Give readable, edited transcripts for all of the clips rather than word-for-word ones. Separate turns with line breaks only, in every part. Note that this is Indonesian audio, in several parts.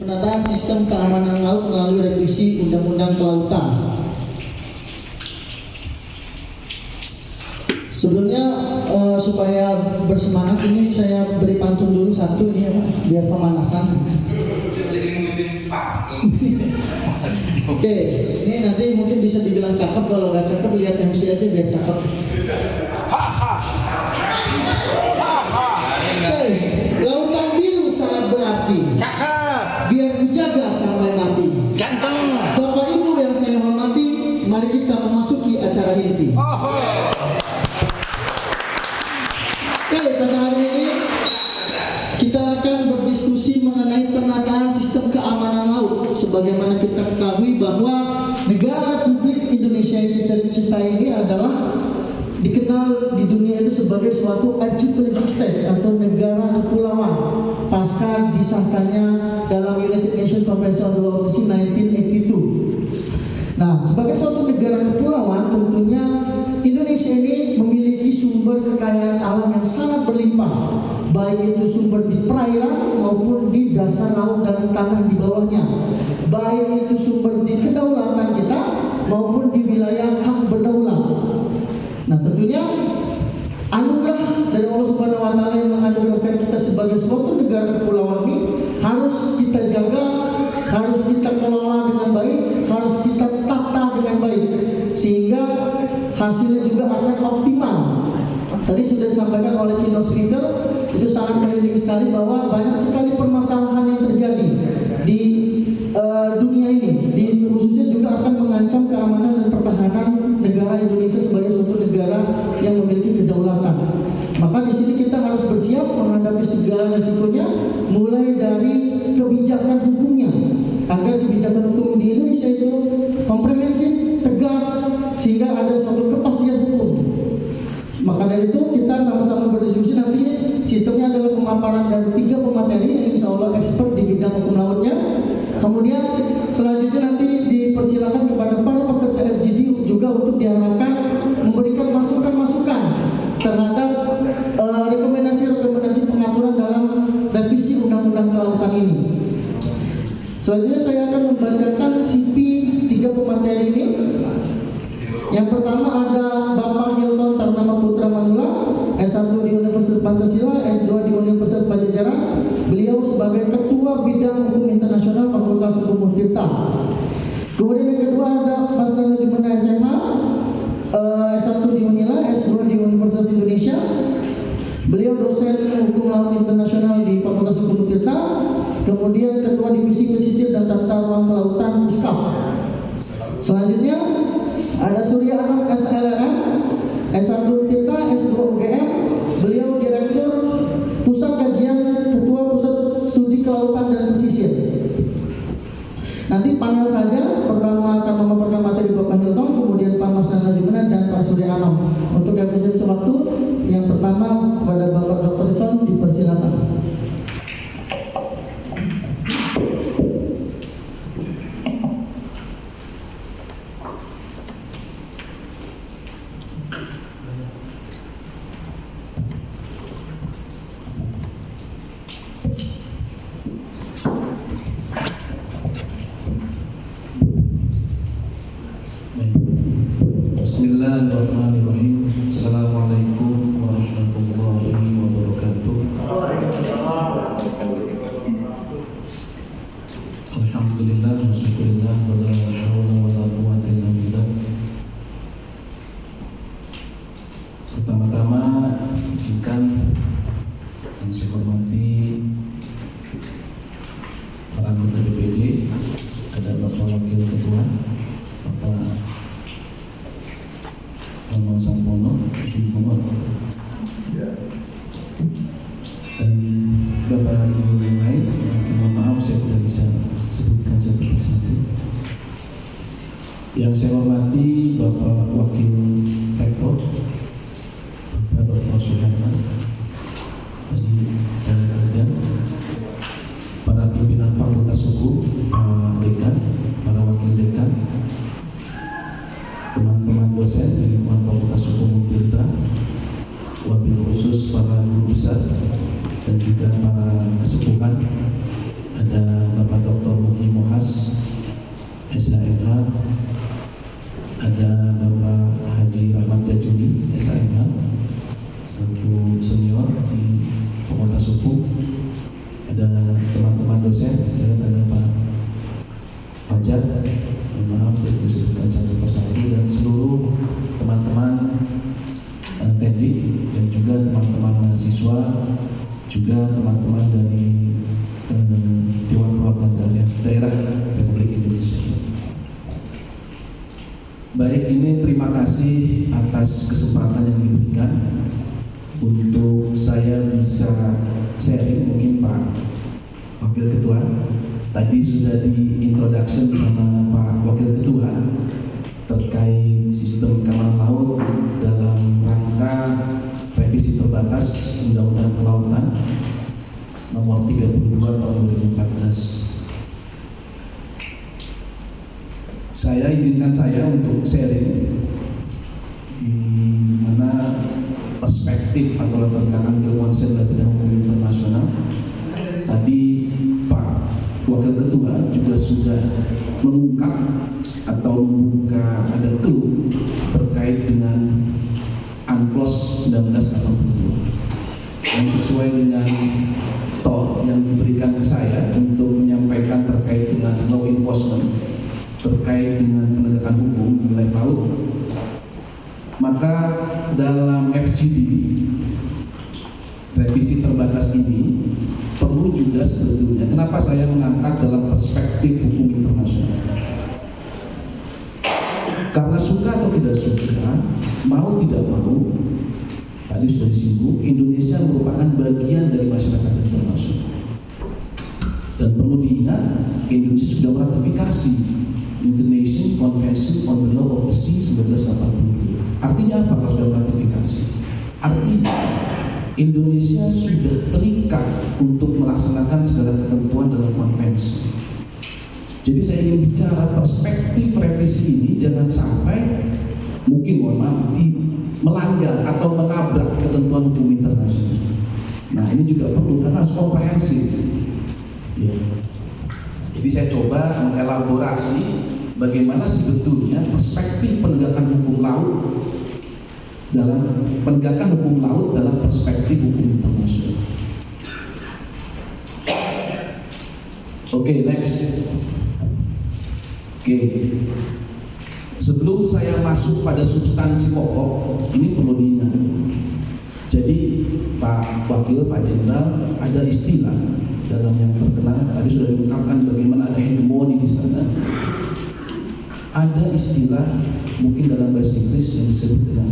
penataan sistem keamanan laut melalui revisi Undang-Undang Kelautan. Sebelumnya supaya bersemangat ini saya beri pantun dulu satu ini ya Pak, biar pemanasan.
Jadi musim pantun.
Oke, ini nanti mungkin bisa dibilang cakep, kalau nggak cakep lihat MC aja biar cakep. Oke, lautan biru sangat berarti.
Cakep.
Biar dijaga sampai mati.
Ganteng.
Bapak Ibu yang saya hormati, mari kita memasuki acara inti. Oke, pada hari ini kita akan berdiskusi mengenai penataan sistem keamanan laut. Sebagaimana kita ketahui bahwa negara Republik Indonesia yang kita cintai ini adalah dikenal di dunia itu sebagai suatu archipelagic state atau negara kepulauan pasca disahkannya dalam United Nations Convention on the Law of the Sea 1982. Nah, sebagai suatu negara kepulauan tentunya Indonesia ini memiliki sumber kekayaan alam yang sangat berlimpah, baik itu sumber di perairan maupun di dasar laut dan tanah di bawahnya, baik itu sumber di kedaulatan kita maupun di wilayah hak berdaulat. Nah, tentunya anugerah dari Allah Subhanahu wa taala yang menganugerahkan kita sebagai suatu negara kepulauan ini harus kita jaga, harus kita kelola dengan baik, harus kita tata dengan baik sehingga hasilnya juga akan optimal. Tadi sudah disampaikan oleh keynote speaker, itu sangat merinding sekali bahwa banyak sekali permasalahan yang terjadi di dunia ini, khususnya juga akan mengancam keamanan dan pertahanan negara Indonesia sebagai suatu negara yang memiliki kedaulatan. Maka di sini kita harus bersiap menghadapi segala risikonya, mulai dari kebijakan hukumnya, agar kebijakan hukum di Indonesia itu komprehensif, tegas, sehingga ada suatu kepastian hukum. Maka dari itu kita sama-sama berdiskusi, nanti sistemnya adalah pemaparan dari 3 pemateri yang insya Allah expert di bidang hukum lautnya. Kemudian selanjutnya nanti dipersilakan kepada para peserta FGD juga untuk diharapkan memberikan masukan-masukan terhadap rekomendasi-rekomendasi pengaturan dalam revisi Undang-Undang Kelautan ini. Selanjutnya saya akan membacakan CV 3 pemateri ini. Yang pertama ada Bapak Hilton Tarnama Putra Manula, S1 di Universitas Pancasila, S2 di Universitas Pajajaran. Beliau sebagai Ketua Bidang Hukum Internasional Fakultas Hukum Untirta. Kemudian yang kedua ada Mas Danu Dimana SMA, S1 di Unila, S2 di Universitas Indonesia. Beliau dosen Hukum Laut Internasional di Fakultas Hukum Untirta. Kemudian Ketua Divisi Pesisir dan Tata Ruang Kelautan USKAP. Selanjutnya ada Surya Anam SLM, S1 Tirta, S2 UGM. Beliau Direktur Pusat Kajian, Ketua Pusat Studi Kelautan dan Pesisir. Nanti panel saja, pertama akan memaparkan materi Bapak Hilton, kemudian Pak Mas Nadimana dan Pak Surya Anam. Untuk efisiensi waktu, yang pertama kepada Bapak Dr. Hilton dipersilakan.
Bismillahirrahmanirrahim. Assalamualaikum warahmatullahi wabarakatuh. Alhamdulillah wa syukurillah wa la hawla wa la quwwata illa billah. Pertama-tama izinkan yang saya hormati para anggota DPD, ada Bapak Wakil Ketua, Bapak Bambang Sampono, Sumpah, dan Bapak Ibu yang lain. Mohon maaf saya tidak bisa sebutkan satu persatu. Yang saya hormati Bapak Wakil Rektor, Bapak Dr. Suharman, tadi saya ada para pimpinan Fakultas Hukum, Pak Dekan, para Wakil Dekan, teman-teman dosen di lingkungan Fakultas Hukum Untirta, wabil khusus para guru besar dan juga para kesepuhan, ada Bapak Dr. kasih atas kesempatan yang diberikan untuk saya bisa sharing. Mungkin Pak Wakil Ketua tadi sudah di introduction sama Pak Wakil Ketua terkait sistem keamanan laut dalam rangka revisi terbatas Undang-Undang Kelautan nomor 32 tahun 2014. Izinkan saya untuk sharing di mana perspektif atau latar belakang ilmuwan saya dalam bidang hukum internasional. Tadi Pak Wakil Ketua juga sudah mengungkap atau membuka ada clue terkait dengan UNCLOS 1982 yang sesuai dengan talk yang diberikan ke saya untuk menyampaikan terkait dengan law enforcement, terkait dengan penegakan hukum di wilayah laut. Maka dalam FGD revisi terbatas ini perlu juga sebetulnya, kenapa saya mengangkat dalam perspektif hukum internasional, karena suka atau tidak suka, mau tidak mau, tadi sudah disinggung, Indonesia merupakan bagian dari masyarakat internasional. Dan perlu diingat, Indonesia sudah meratifikasi International Convention on the Law of the Sea 1982. Artinya apa kalau sudah meratifikasi? Artinya Indonesia sudah terikat untuk melaksanakan segala ketentuan dalam konvensi. Jadi saya ingin bicara perspektif revisi ini jangan sampai mungkin melanggar atau menabrak ketentuan hukum internasional. Nah ini juga perlu karena harus komprehensif. Ya. Jadi saya coba mengelaborasi bagaimana sebetulnya perspektif penegakan hukum laut dalam perspektif hukum internasional. Oke, next. Oke. Sebelum saya masuk pada substansi pokok, ini perlu diingat. Jadi Pak Wakil, Pak Jenderal, ada istilah dalam yang terkenal tadi sudah diungkapkan bagaimana ada hegemoni di sana. Ada istilah mungkin dalam bahasa Inggris yang disebut dengan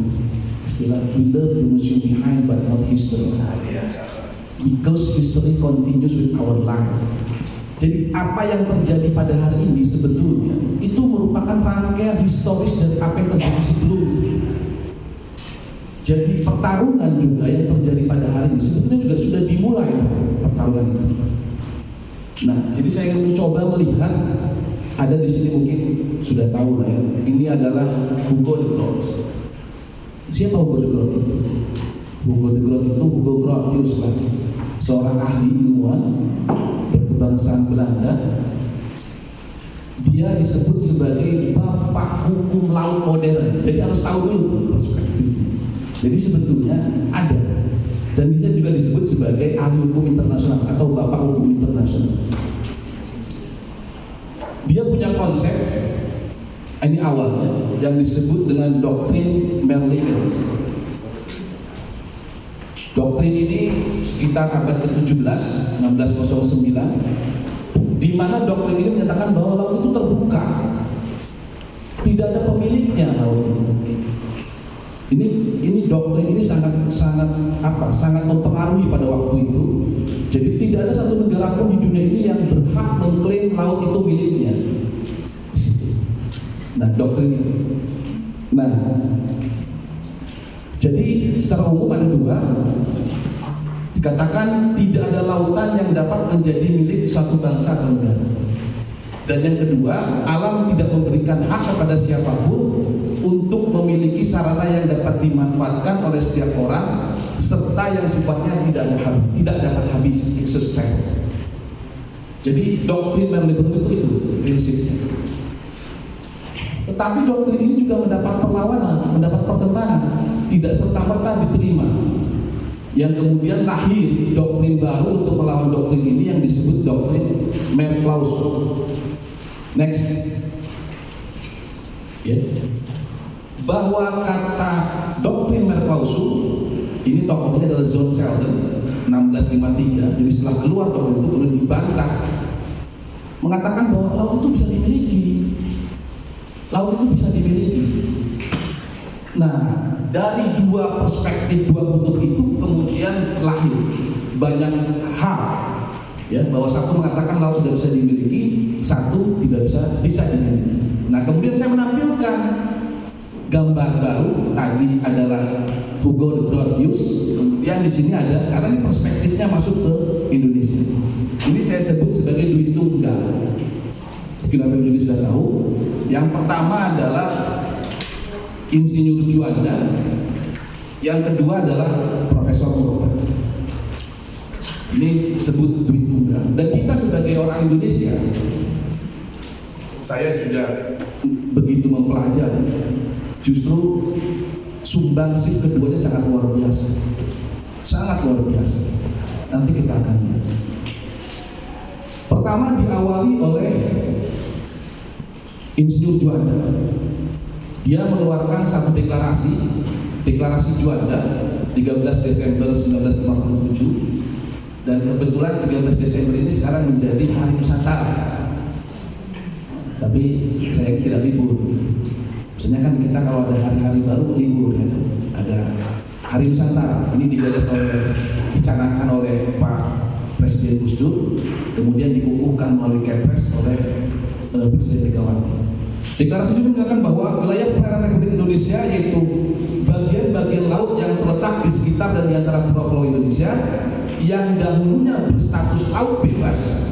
istilah we love the museum behind but not history, because history continues with our life. Jadi apa yang terjadi pada hari ini sebetulnya itu merupakan rangkaian historis dari apa yang terjadi sebelumnya. Jadi pertarungan juga yang terjadi pada hari ini sebetulnya juga sudah dimulai pertarungan itu. Nah, jadi saya ingin mencoba melihat, ada di sini mungkin sudah tahu lah ya. Ini adalah Hugo de Groot. Siapa Hugo de Groot itu? Hugo de Groot itu Hugo Grotius lah, seorang ahli ilmuwan berkebangsaan Belanda. Dia disebut sebagai bapak hukum laut modern. Jadi harus tahu dulu tuh perspektifnya. Jadi sebetulnya ada, dan dia juga disebut sebagai ahli hukum internasional atau bapak hukum internasional. Dia punya konsep, ini awalnya yang disebut dengan doktrin Merlier. Doktrin ini sekitar abad ke-17, 1609, di mana doktrin ini menyatakan bahwa laut itu terbuka, tidak ada pemiliknya laut itu. Ini doktrin ini sangat mempengaruhi pada waktu itu. Jadi tidak ada satu negara pun di dunia ini yang berhak mengklaim laut itu miliknya. Nah, doktrin itu. Nah, jadi secara umum ada dua. Dikatakan tidak ada lautan yang dapat menjadi milik suatu bangsa atau negara. Dan yang kedua, alam tidak memberikan hak kepada siapapun untuk memiliki sarana yang dapat dimanfaatkan oleh setiap orang, serta yang sifatnya tidak dapat habis, exhaustive. Jadi doktrin Merlier itu prinsipnya. Tetapi doktrin ini juga mendapat perlawanan, mendapat pertentangan, tidak serta-merta diterima. Yang kemudian lahir doktrin baru untuk melawan doktrin ini yang disebut doktrin Merklausen. Next. Bahwa kata doktrin Merklausen ini tokohnya adalah John Selden 1653. Jadi setelah keluar doktrin itu kemudian dibantah, mengatakan bahwa laut itu bisa dimiliki. Laut itu bisa dimiliki. Nah, dari dua perspektif, dua kutub itu kemudian lahir banyak hal, ya, bahwa satu mengatakan laut tidak bisa dimiliki, satu tidak bisa dimiliki. Nah, kemudian saya menampilkan gambar baru, tadi adalah Hugo de Grotius, kemudian di sini ada, karena ini perspektifnya masuk ke Indonesia. Ini saya sebut sebagai duit tunggal. Mungkin Bapak Ibu juga sudah tahu. Yang pertama adalah Insinyur Juanda, yang kedua adalah Profesor Murad. Ini sebut duit tunggal. Dan kita sebagai orang Indonesia, saya juga begitu mempelajari, justru sumbangsih keduanya sangat luar biasa, sangat luar biasa. Nanti kita akan lihat. Pertama diawali oleh Insinyur Juanda. Dia mengeluarkan satu deklarasi Juanda 13 Desember 1957, dan kebetulan 13 Desember ini sekarang menjadi Hari Nusantara. Tapi saya tidak libur. Biasanya kan kita kalau ada hari-hari baru libur, ya. Ada Hari Nusantara. Ini dicanangkan oleh Pak Presiden Gus Dur, kemudian dikukuhkan melalui Kepres oleh Presiden Megawati. Deklarasi itu mengatakan bahwa wilayah perairan Republik Indonesia, yaitu bagian-bagian laut yang terletak di sekitar dan di antara pulau-pulau Indonesia yang dahulunya berstatus laut bebas,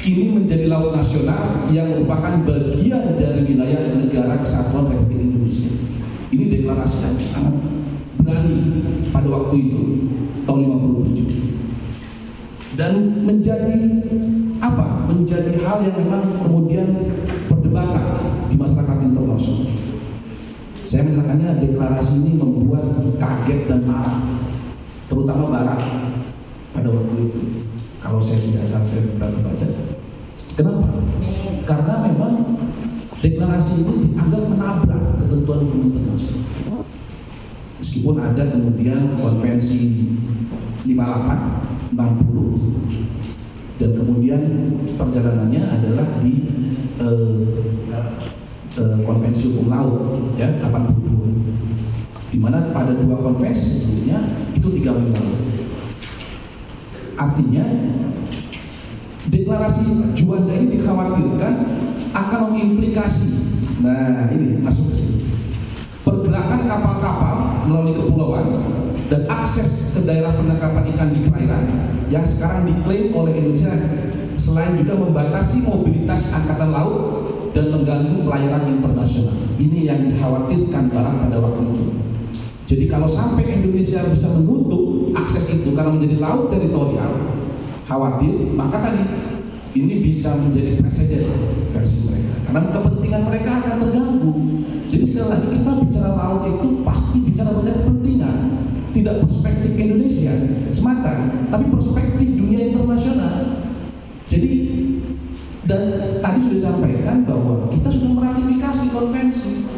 kini menjadi laut nasional yang merupakan bagian dari wilayah negara kesatuan Republik Indonesia. Ini deklarasi yang sangat berani pada waktu itu, tahun 57. Dan menjadi apa? Menjadi hal yang memang kemudian perdebatan di masyarakat internasional. Saya mengatakannya deklarasi ini membuat kaget dan marah, terutama Barat pada waktu itu. Kalau saya tidak salah, saya pernah baca. Kenapa? Karena memang deklarasi ini dianggap menabrak ketentuan hukum internasional. Meskipun ada kemudian konvensi 58, 60, dan kemudian perjalanannya adalah di konvensi hukum laut, ya, 82, di mana pada dua konvensi sebelumnya itu 3 wilayah. Artinya deklarasi Juanda ini dikhawatirkan akan mengimplikasi, nah ini masuk ke sini, pergerakan kapal-kapal melalui kepulauan dan akses ke daerah penangkapan ikan di perairan yang sekarang diklaim oleh Indonesia, selain juga membatasi mobilitas angkatan laut dan mengganggu pelayaran internasional. Ini yang dikhawatirkan Barat pada waktu itu. Jadi kalau sampai Indonesia bisa menutup akses itu karena menjadi laut teritorial, khawatir, maka tadi ini bisa menjadi presiden versi mereka, karena kepentingan mereka akan terganggu. Jadi sekali lagi kita bicara laut itu pasti bicara banyak kepentingan, tidak perspektif Indonesia semata, tapi perspektif dunia internasional. Jadi, dan tadi sudah disampaikan bahwa kita sudah meratifikasi konvensi.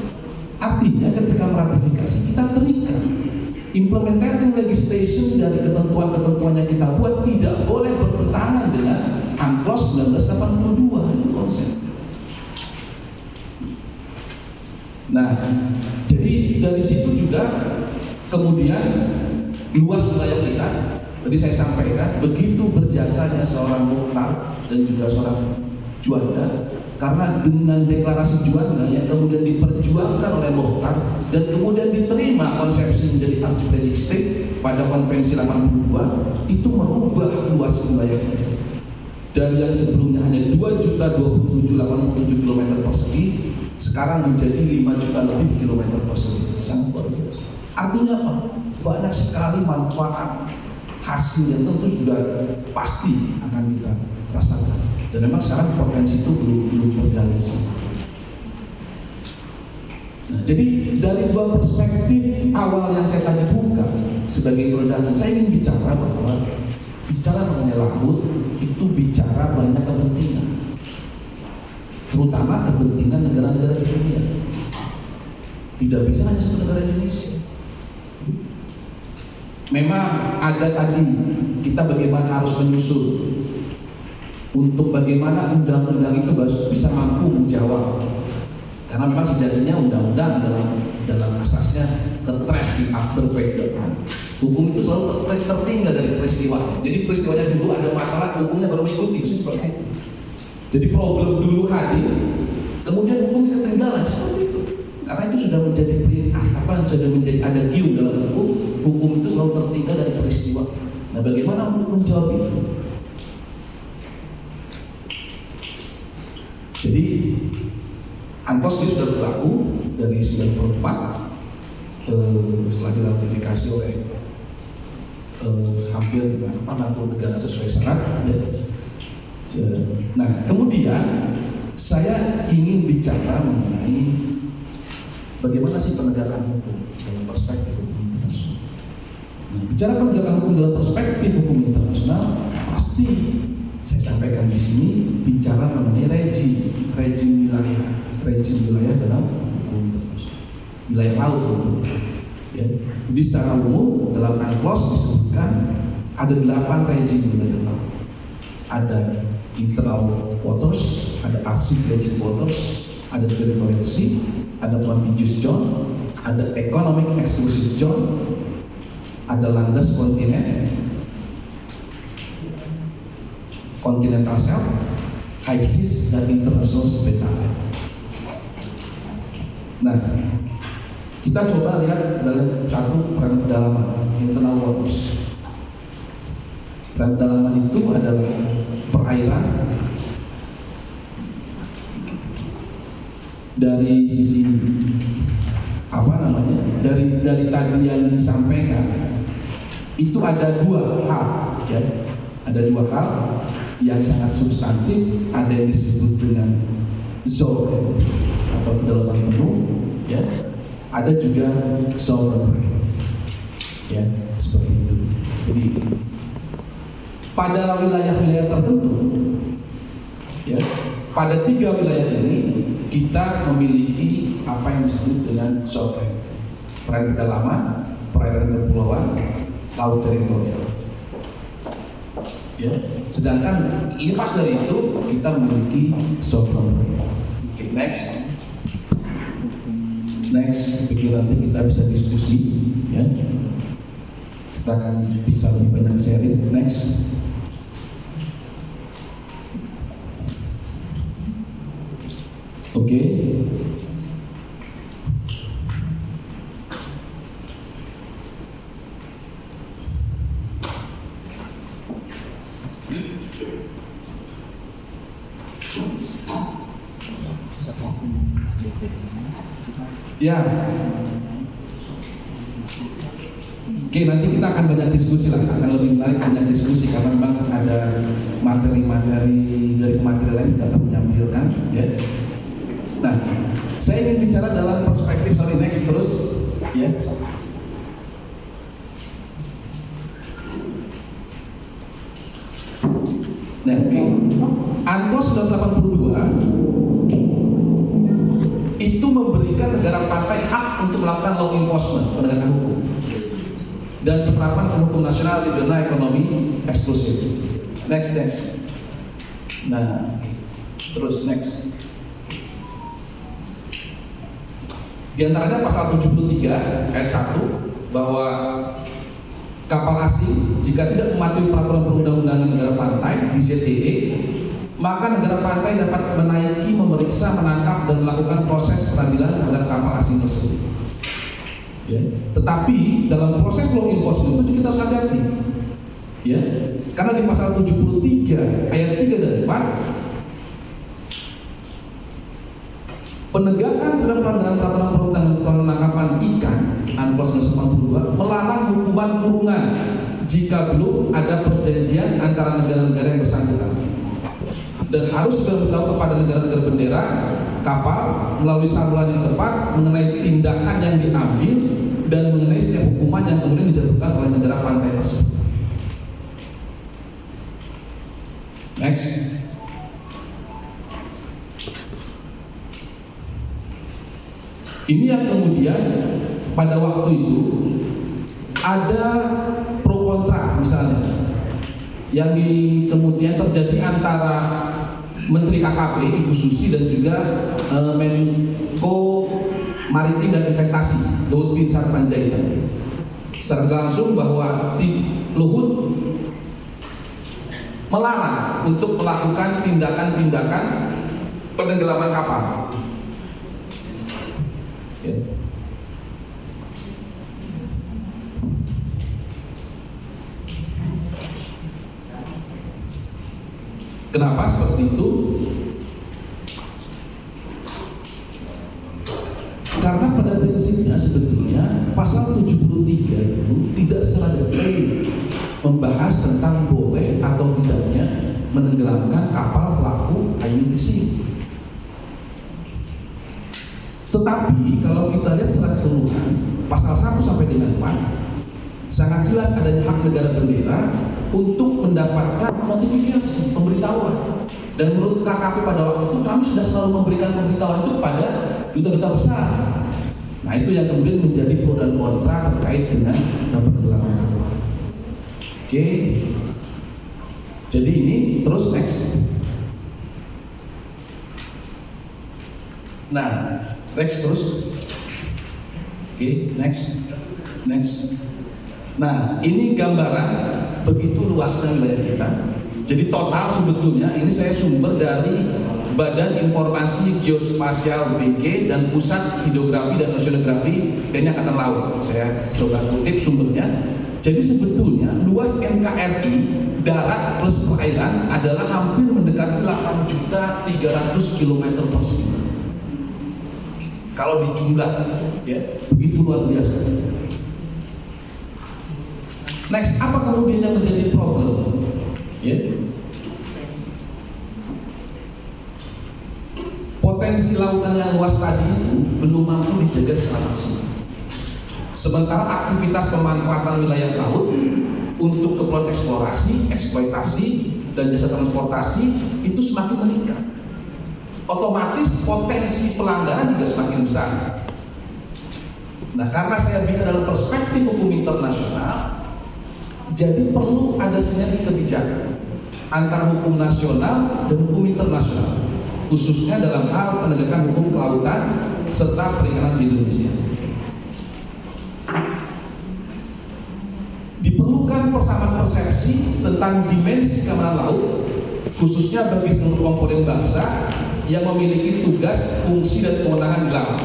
Artinya ketika meratifikasi kita terikat. Implementing legislation dari ketentuan-ketentuan yang kita buat tidak boleh bertentangan dengan UNCLOS 1982, itu konsep. Nah, jadi dari situ juga kemudian luas wilayah kita. Tadi saya sampaikan begitu berjasanya seorang Mukhtar dan juga seorang Juanda, karena dengan deklarasi Juanda yang kemudian diperjuangkan oleh Mukhtar dan kemudian diterima konsepsi menjadi archipelagic state pada konvensi 82, itu merubah luas wilayah kita. Dari yang sebelumnya hanya 2.027.087 km persegi, sekarang menjadi 5 juta lebih kilometer persegi. Sangat luar biasa. Artinya apa? Banyak sekali manfaat hasil yang tentu sudah pasti akan kita rasakan. Dan memang sekarang potensi itu belum tergali. Nah, jadi dari dua perspektif awal yang saya tadi buka sebagai introduction, saya ingin bicara bahwa bicara mengenai laut itu bicara banyak kepentingan, terutama kepentingan negara-negara di dunia. Tidak bisa hanya satu negara Indonesia. Memang ada tadi kita bagaimana harus menyusun untuk bagaimana undang-undang itu bisa mampu menjawab, karena memang sejatinya undang-undang dalam asasnya ketrack di after fact. Hukum itu selalu tertinggal dari peristiwa. Jadi peristiwanya dulu ada masalah, hukumnya baru mengikuti, seperti itu. Jadi problem dulu hadir, kemudian hukumnya ketinggalan, seperti itu. Karena itu sudah menjadi sudah menjadi adagium dalam hukum itu selalu tertinggal dari peristiwa. Nah, bagaimana untuk menjawab itu? Jadi UNCLOS ini sudah berlaku dari 94 setelah diratifikasi oleh hampir 60 negara sesuai syarat. Nah, kemudian saya ingin bicara mengenai bagaimana sih penegakan hukum dalam perspektif hukum internasional. Nah, bicara penegakan hukum dalam perspektif hukum internasional, pasti saya sampaikan di sini bicara mengenai rejim wilayah dalam hukum internasional, wilayah laut tentu. Ya. Jadi secara umum dalam UNCLOS disebutkan ada 8 rezim wilayah laut. Ada internal waters, ada Arctic region waters, ada territorial sea, ada contiguous zone, ada economic exclusive zone, ada landas kontinen, continental shelf, high seas, dan international seabed area. Nah, kita coba lihat dalam satu perairan kedalaman, internal waters. Perairan kedalaman itu adalah perairan dari sisi dari tadi yang disampaikan itu ada 2 hal, ya. Ada 2 hal yang sangat substantif, ada yang disebut dengan zone atau kedaulatan penuh, ya. Ada juga sovereign, ya, seperti itu. Jadi pada wilayah-wilayah tertentu, ya, pada 3 wilayah ini kita memiliki apa yang disebut dengan sovereign, perairan kedalaman, perairan kepulauan, laut teritorial. Ya, sedangkan lepas dari itu kita memiliki sovereign. Okay, next, begitu nanti kita bisa diskusi, ya. Kita akan bisa lebih banyak sharing. Next. Oke. Ya. Oke, nanti kita akan banyak diskusi lah, akan lebih menarik banyak diskusi karena memang ada materi-materi dari materi lain kita akan menyampaikan, ya. Nah, saya ingin bicara dalam perspektif, next terus, ya. Nah, oke. UNCLOS 1982 itu memberikan negara partai hak untuk melakukan law enforcement, penegakan hukum, dan penerapan hukum nasional di zona ekonomi eksklusif. Next. Nah, terus next. Di antaranya pasal 73 ayat 1 bahwa kapal asing jika tidak mematuhi peraturan perundang-undangan negara pantai di ZEE, maka negara pantai dapat menaiki, memeriksa, menangkap, dan melakukan proses peradilan terhadap kapal asing tersebut. Ya. Tetapi dalam proses law enforcement itu kita harus hati-hati, ya, karena di pasal 73 ayat 3 dan 4 penegakan terhadap pelanggaran peraturan perundangan penangkapan ikan UNCLOS 1982 melarang hukuman kurungan jika belum ada perjanjian antara negara-negara yang bersangkutan, dan harus diberitahu kepada negara-negara bendera kapal melalui saluran yang tepat mengenai tindakan yang diambil dan mengenai setiap hukuman yang kemudian dijatuhkan oleh negara pantai tersebut. Next. Ini yang kemudian pada waktu itu ada pro kontra misalnya yang kemudian terjadi antara Menteri KKP Ibu Susi dan juga Menko Maritim dan Investasi Luhut Binsar Panjaitan secara langsung bahwa Luhut melarang untuk melakukan tindakan-tindakan penenggelaman kapal. Ya. Kenapa seperti itu? Karena pada prinsipnya sebetulnya pasal 73 itu tidak secara detail membahas tentang boleh atau tidaknya menenggelamkan kapal pelaku IUU fishing. Tetapi kalau kita lihat secara keseluruhan pasal 1 sampai dengan 4 sangat jelas adanya hak negara bendera untuk mendapatkan notifikasi, pemberitahuan. Dan menurut KKP pada waktu itu kami sudah selalu memberikan pemberitahuan itu kepada duta-duta besar. Nah itu yang kemudian menjadi pro dan kontra terkait dengan penenggelaman kapal. Oke. Jadi ini terus next. Nah, next terus. Oke, next. Nah, ini gambaran begitu luasnya wilayah kita. Jadi total sebetulnya ini saya sumber dari Badan Informasi Geospasial BG dan Pusat Hidrografi dan Oceanografi TNI Angkatan Laut. Saya coba kutip sumbernya. Jadi sebetulnya luas NKRI darat plus perairan adalah hampir mendekati 8.300.000 km persegi. Kalau dijumlah, ya begitu luar biasa. Next, apa kemudian yang menjadi problem? Ya. Potensi lautan yang luas tadi itu belum mampu dijaga secara maksimal. Sementara aktivitas pemanfaatan wilayah laut untuk keperluan eksplorasi, eksploitasi, dan jasa transportasi itu semakin meningkat. Otomatis potensi pelanggaran juga semakin besar. Nah, karena saya bicara dalam perspektif hukum internasional, jadi perlu ada sinergi kebijakan antara hukum nasional dan hukum internasional, khususnya dalam hal penegakan hukum kelautan serta perikanan di Indonesia. Diperlukan persamaan persepsi tentang dimensi keamanan laut, khususnya bagi seluruh komponen bangsa yang memiliki tugas, fungsi, dan kewenangan di laut,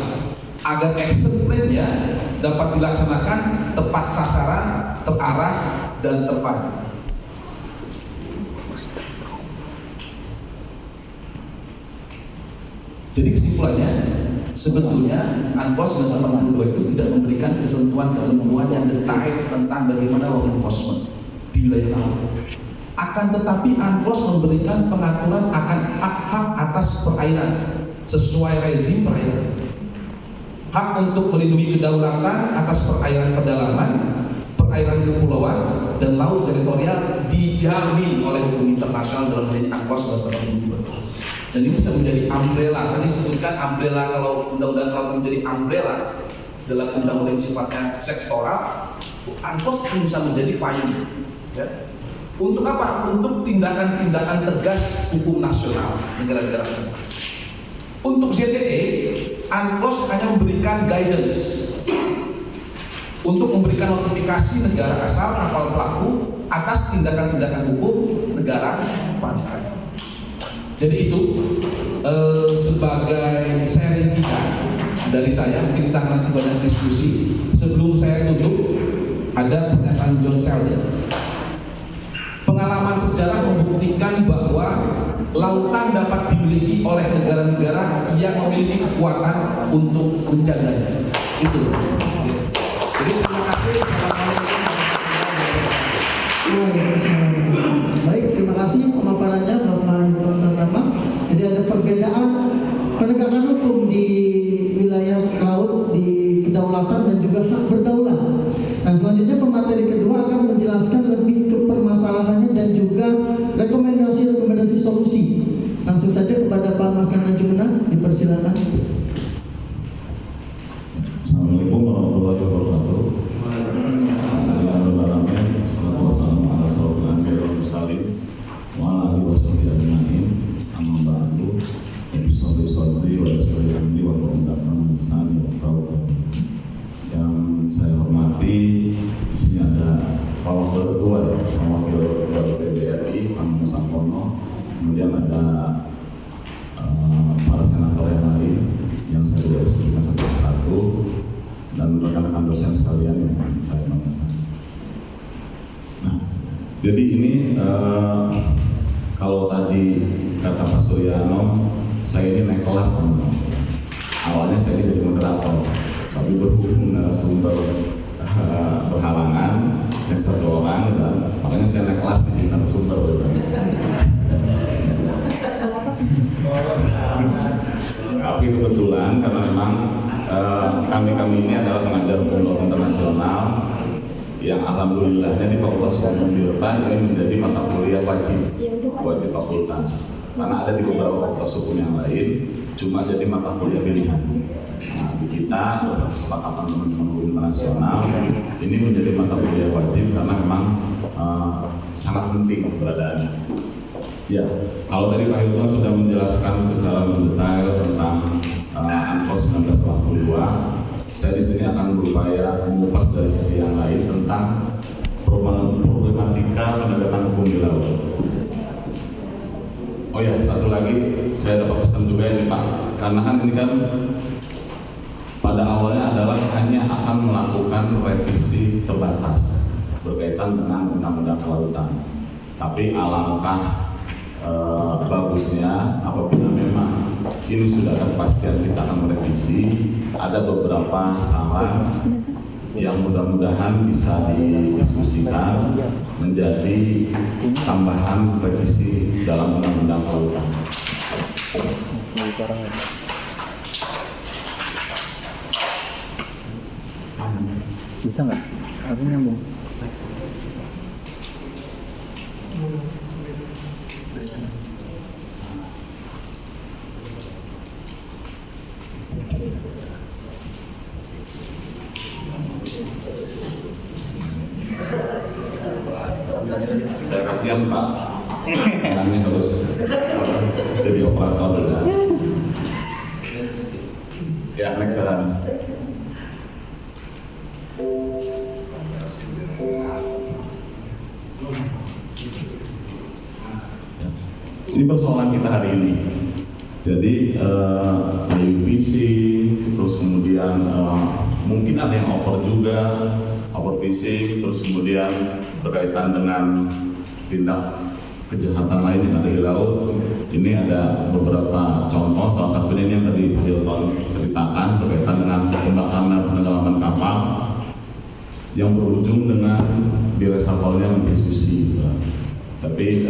agar action plan-nya dapat dilaksanakan tepat sasaran, terarah, dan terpadu. Jadi kesimpulannya, sebetulnya UNCLOS 1982 itu tidak memberikan ketentuan-ketentuan yang detail tentang bagaimana law enforcement di wilayah laut. Akan tetapi UNCLOS memberikan pengaturan akan hak-hak atas perairan sesuai rezim perairan. Hak untuk melindungi kedaulatan atas perairan pedalaman, perairan kepulauan, dan laut teritorial dijamin oleh hukum internasional dalam hal ini UNCLOS 1982. Dan ini bisa menjadi umbrella. Tadi disebutkan umbrella, kalau undang-undang laut menjadi umbrella dalam undang-undang sifatnya sektoral, UNCLOS bisa menjadi payung. Ya. Untuk apa? Untuk tindakan-tindakan tegas hukum nasional negara-negara. Untuk ZTE, UNCLOS hanya memberikan guidance untuk memberikan notifikasi negara asal kapal pelaku atas tindakan-tindakan hukum negara pantai. Jadi itu sebagai sharing kita dari saya, mungkin kita nanti banyak diskusi. Sebelum saya tutup, ada pernyataan John Sheldon. Pengalaman sejarah membuktikan bahwa lautan dapat dimiliki oleh negara-negara yang memiliki kekuatan untuk menjaganya. Itu. Jadi terima kasih.
Baik, terima kasih pemaparannya Bapak Ibu Tama. Jadi ada perbedaan penegakan hukum di wilayah laut, di kedaulatan dan juga hak berdaulat. Nah, selanjutnya pemateri kedua akan menjelaskan lebih ke permasalahannya dan juga rekomendasi solusi. Langsung saja kepada Pak Mas Nana Jumna, dipersilakan.
Assalamualaikum warahmatullahi wabarakatuh. Assalamualaikum warahmatullahi wabarakatuh. rekan-rekan dosen sekalian yang saya banggakan. Nah, jadi ini kalau tadi kata Pak Suryano, saya ini naik kelas teman-teman. Awalnya saya jadi moderator, tapi berhubung narasumber berhalangan yang satu orang, dan makanya saya naik kelas di narasumber. Tapi kebetulan karena memang kami ini adalah pengajar hukum laut internasional yang alhamdulillahnya di Fakultas Hukum Tirta ini menjadi mata kuliah wajib buat di fakultas, karena ada di beberapa fakultas hukum yang lain cuma jadi mata kuliah pilihan. Nah, di kita kesepakatan teman-teman hukum internasional ini menjadi mata kuliah wajib karena memang sangat penting keberadaannya. Ya, kalau tadi Pak Hilton sudah menjelaskan secara mendetail tentang ANKOS 1982, saya di sini akan berupaya mengupas dari sisi yang lain tentang problematika penegakan hukum di laut. Oh ya, satu lagi saya dapat pesan juga ini Pak, karena kan ini kan pada awalnya adalah hanya akan melakukan revisi terbatas berkaitan dengan undang-undang kelautan. Tapi alangkah bagusnya apabila memang ini sudah ada kepastian kita akan merevisi, ada beberapa saran yang mudah-mudahan bisa didiskusikan menjadi tambahan revisi dalam undang-undang kelautan.
Bisa nggak? Aku nyambung.
Saya kasihan Pak, kami harus jadi operator juga. Ya, next saran. Ini persoalan kita hari ini. Jadi EU fishing, terus kemudian mungkin ada yang overfishing, terus kemudian berkaitan dengan tindak kejahatan lain yang ada di laut. Ini ada beberapa contoh, salah satunya ini yang tadi Pak Hilton ceritakan berkaitan dengan pembakaran dan penenggelaman kapal yang berujung dengan diresalvalnya diskusi. Tapi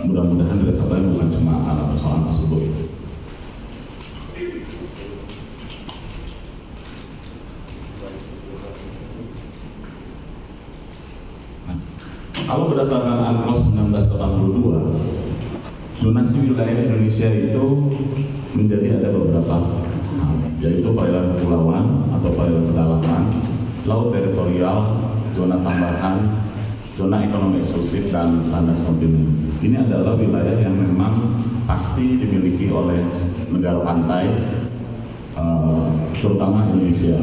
mudah-mudahan diresalvalnya bukan cuma karena persoalan tersebut. Kalau berdasarkan ANKOS 1982, zonasi wilayah Indonesia itu menjadi ada beberapa hal, yaitu perairan kepulauan atau perairan pedalaman, laut teritorial, zona tambahan, zona ekonomi eksklusif, dan landas kontinu. Ini adalah wilayah yang memang pasti dimiliki oleh negara pantai, terutama Indonesia.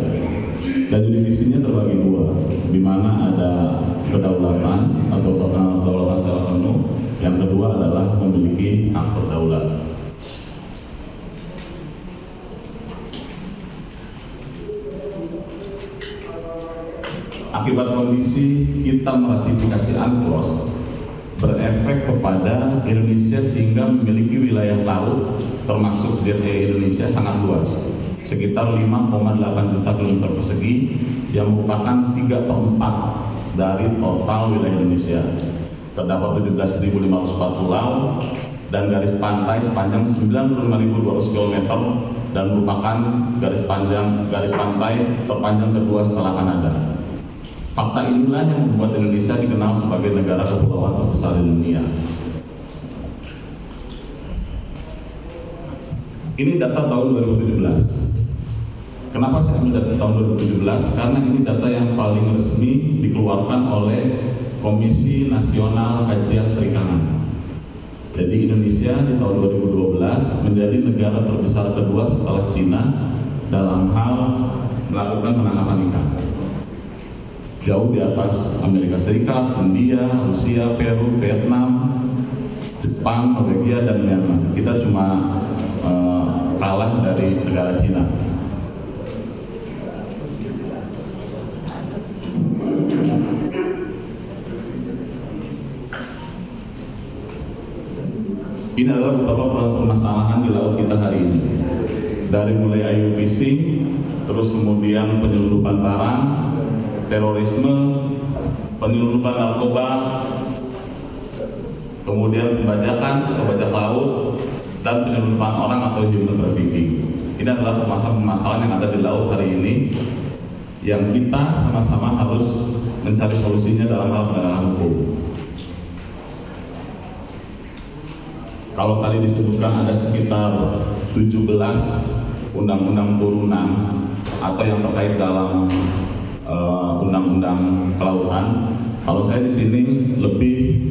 Dan jurisdiksinya terbagi dua, di mana ada kedaulatan atau kedaulatan secara penuh. Yang kedua adalah memiliki hak berdaulat. Akibat kondisi kita meratifikasi ANKOS berefek kepada Indonesia sehingga memiliki wilayah laut termasuk ZEE Indonesia sangat luas, sekitar 5,8 juta kilometer persegi yang merupakan 3/4 dari total wilayah Indonesia. Terdapat 17.504 pulau dan garis pantai sepanjang 95.200 km dan merupakan garis pantai terpanjang kedua setelah Kanada. Fakta inilah yang membuat Indonesia dikenal sebagai negara kepulauan terbesar di dunia. Ini data tahun 2017. Kenapa saya ambil data tahun 2017? Karena ini data yang paling resmi dikeluarkan oleh Komisi Nasional Kajian Perikanan. Jadi Indonesia di tahun 2012 menjadi negara terbesar kedua setelah Cina dalam hal melakukan penangkapan ikan. Jauh di atas Amerika Serikat, India, Rusia, Peru, Vietnam, Jepang, Norwegia, dan Myanmar. Kita cuma kalah dari negara Cina. adalah beberapa permasalahan di laut kita hari ini. Dari mulai IUU fishing, terus kemudian penyelundupan barang, terorisme, penyelundupan narkoba, kemudian pembajakan atau bajak laut, dan penyelundupan orang atau human trafficking. Ini adalah permasalahan yang ada di laut hari ini yang kita sama-sama harus mencari solusinya dalam hal penegakan hukum. Kalau tadi disebutkan ada sekitar 17 undang-undang turunan atau yang terkait dalam undang-undang kelautan, kalau saya di sini lebih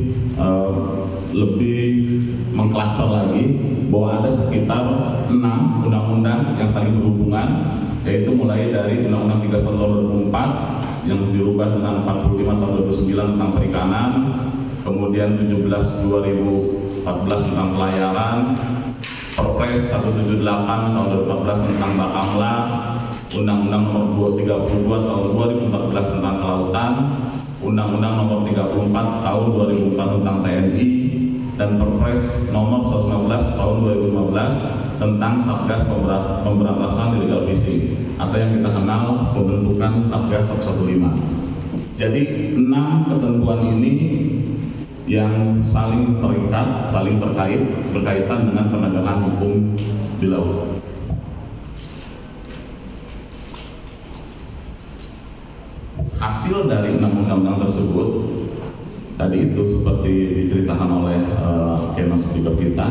mengklaster lagi bahwa ada sekitar 6 undang-undang yang saling berhubungan, yaitu mulai dari Undang-Undang 31 tahun 2004 yang dirubah dengan 45 tahun 2009 tentang perikanan, kemudian 17 2014 tentang pelayaran, Perpres 178 tahun 2014 tentang Bakamla, Undang-Undang nomor 232 tahun 2014 tentang kelautan, Undang-Undang nomor 34 tahun 2004 tentang TNI, dan Perpres nomor 119 tahun 2015 tentang Satgas Pemberantasan Illegal Fishing atau yang kita kenal pembentukan Satgas 115. Jadi 6 ketentuan ini yang saling terikat, saling terkait, berkaitan dengan penegakan hukum di laut. Hasil dari 6 undang-undang tersebut tadi itu seperti diceritakan oleh Kenos speaker kita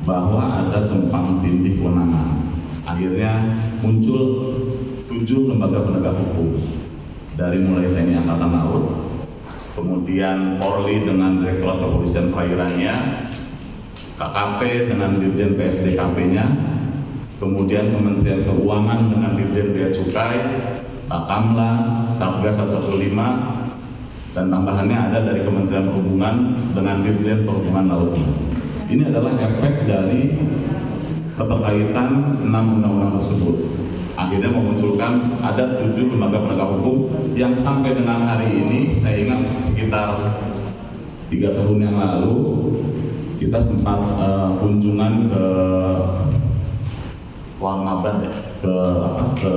bahwa ada tumpang tindih kewenangan. Akhirnya muncul 7 lembaga penegak hukum, dari mulai TNI Angkatan Laut, kemudian Polri dengan Direktorat Kepolisian Perairannya, KKP dengan Dirjen PSDKP-nya, kemudian Kementerian Keuangan dengan Dirjen Bea Cukai, Bakamla, Satgas 115, dan tambahannya ada dari Kementerian Perhubungan dengan Dirjen Perhubungan Laut. Ini adalah efek dari keterkaitan 6 undang-undang tersebut. Akhirnya memunculkan ada 7 lembaga penegak hukum yang sampai dengan hari ini, saya ingat sekitar 3 tahun yang lalu kita sempat kunjungan ke Warmaban ya, ke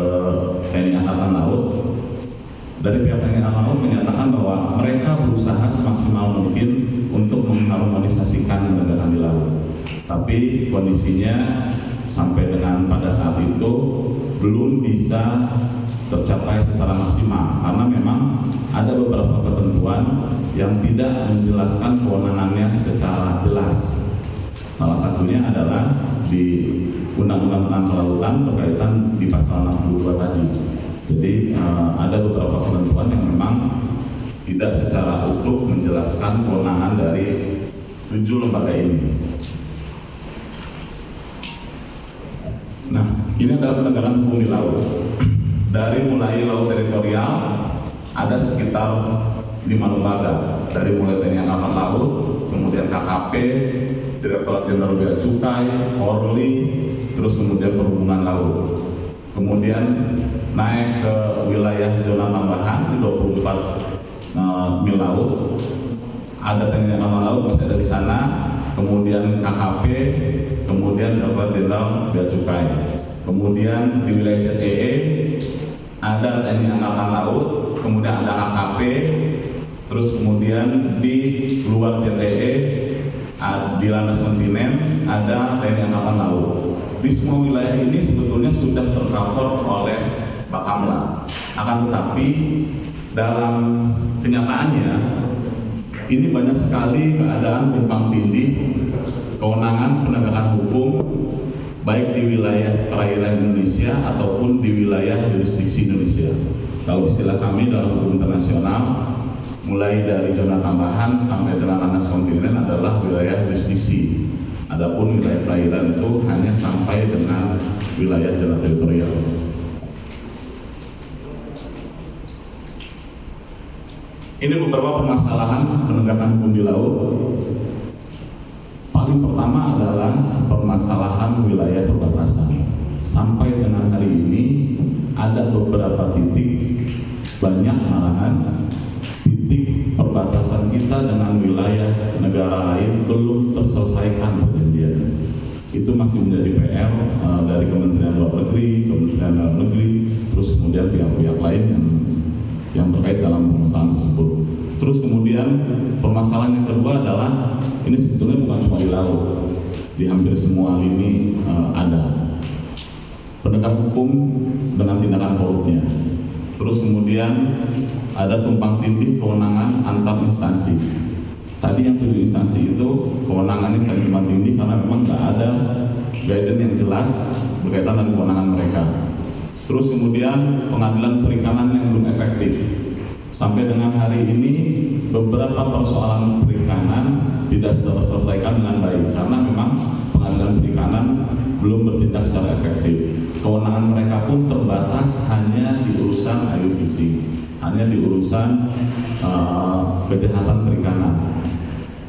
TNI Angkatan Laut. Dari pihak TNI Angkatan Laut menyatakan bahwa mereka berusaha semaksimal mungkin untuk mengharmonisasikan penegakan di laut. Tapi kondisinya sampai dengan pada saat itu belum bisa tercapai secara maksimal karena memang ada beberapa ketentuan yang tidak menjelaskan kewenangannya secara jelas. Salah satunya adalah di Undang-Undang tentang Kelautan berkaitan di pasal 62 tadi. Jadi ada beberapa ketentuan yang memang tidak secara utuh menjelaskan kewenangan dari 7 lembaga ini. Nah, ini adalah penegakan hukum di laut. Dari mulai laut teritorial ada sekitar 5 lembaga, dari mulai TNI Angkatan Laut, kemudian KKP, Direktorat Jenderal Bea Cukai, Polri, terus kemudian Perhubungan Laut. Kemudian naik ke wilayah zona tambahan 24 mil laut, ada TNI Angkatan Laut masih ada di sana, kemudian KKP, kemudian Direktorat Jenderal Bea Cukai. Kemudian di wilayah ZEE ada TNI Angkatan Laut, kemudian ada AKP, terus kemudian di luar ZEE di landas kontinen ada TNI Angkatan Laut. Di semua wilayah ini sebetulnya sudah tercover oleh Bakamla. Akan tetapi dalam kenyataannya ini banyak sekali keadaan tumpang tindih kewenangan penegakan hukum baik di wilayah perairan Indonesia ataupun di wilayah jurisdiksi Indonesia. Kalau istilah kami dalam hukum internasional, mulai dari zona tambahan sampai dengan landas kontinen adalah wilayah jurisdiksi. Adapun wilayah perairan itu hanya sampai dengan wilayah zona teritorial. Ini beberapa permasalahan penegakan hukum di laut. Paling pertama adalah permasalahan wilayah perbatasan. Sampai dengan hari ini ada beberapa titik, banyak malahan titik perbatasan kita dengan wilayah negara lain belum terselesaikan perjanjian. masih menjadi PR dari Kementerian Luar Negeri, Kementerian Dalam Negeri, terus kemudian pihak-pihak lain yang terkait dalam permasalahan tersebut. Terus kemudian permasalahan yang kedua adalah ini sebetulnya bukan cuma di laut, di hampir semua lini ada penegak hukum dengan tindakan korupnya. Terus kemudian ada tumpang tindih kewenangan antar instansi. Tadi yang 7 instansi itu kewenangannya saling tumpang tindih karena memang nggak ada guidance yang jelas berkaitan dengan kewenangan mereka. Terus kemudian pengadilan perikanan yang belum efektif. Sampai dengan hari ini beberapa persoalan perikanan tidak terselesaikan dengan baik karena memang pengadilan perikanan belum bertindak secara efektif. Kewenangan mereka pun terbatas hanya di urusan IUU fishing, hanya di urusan kejahatan perikanan.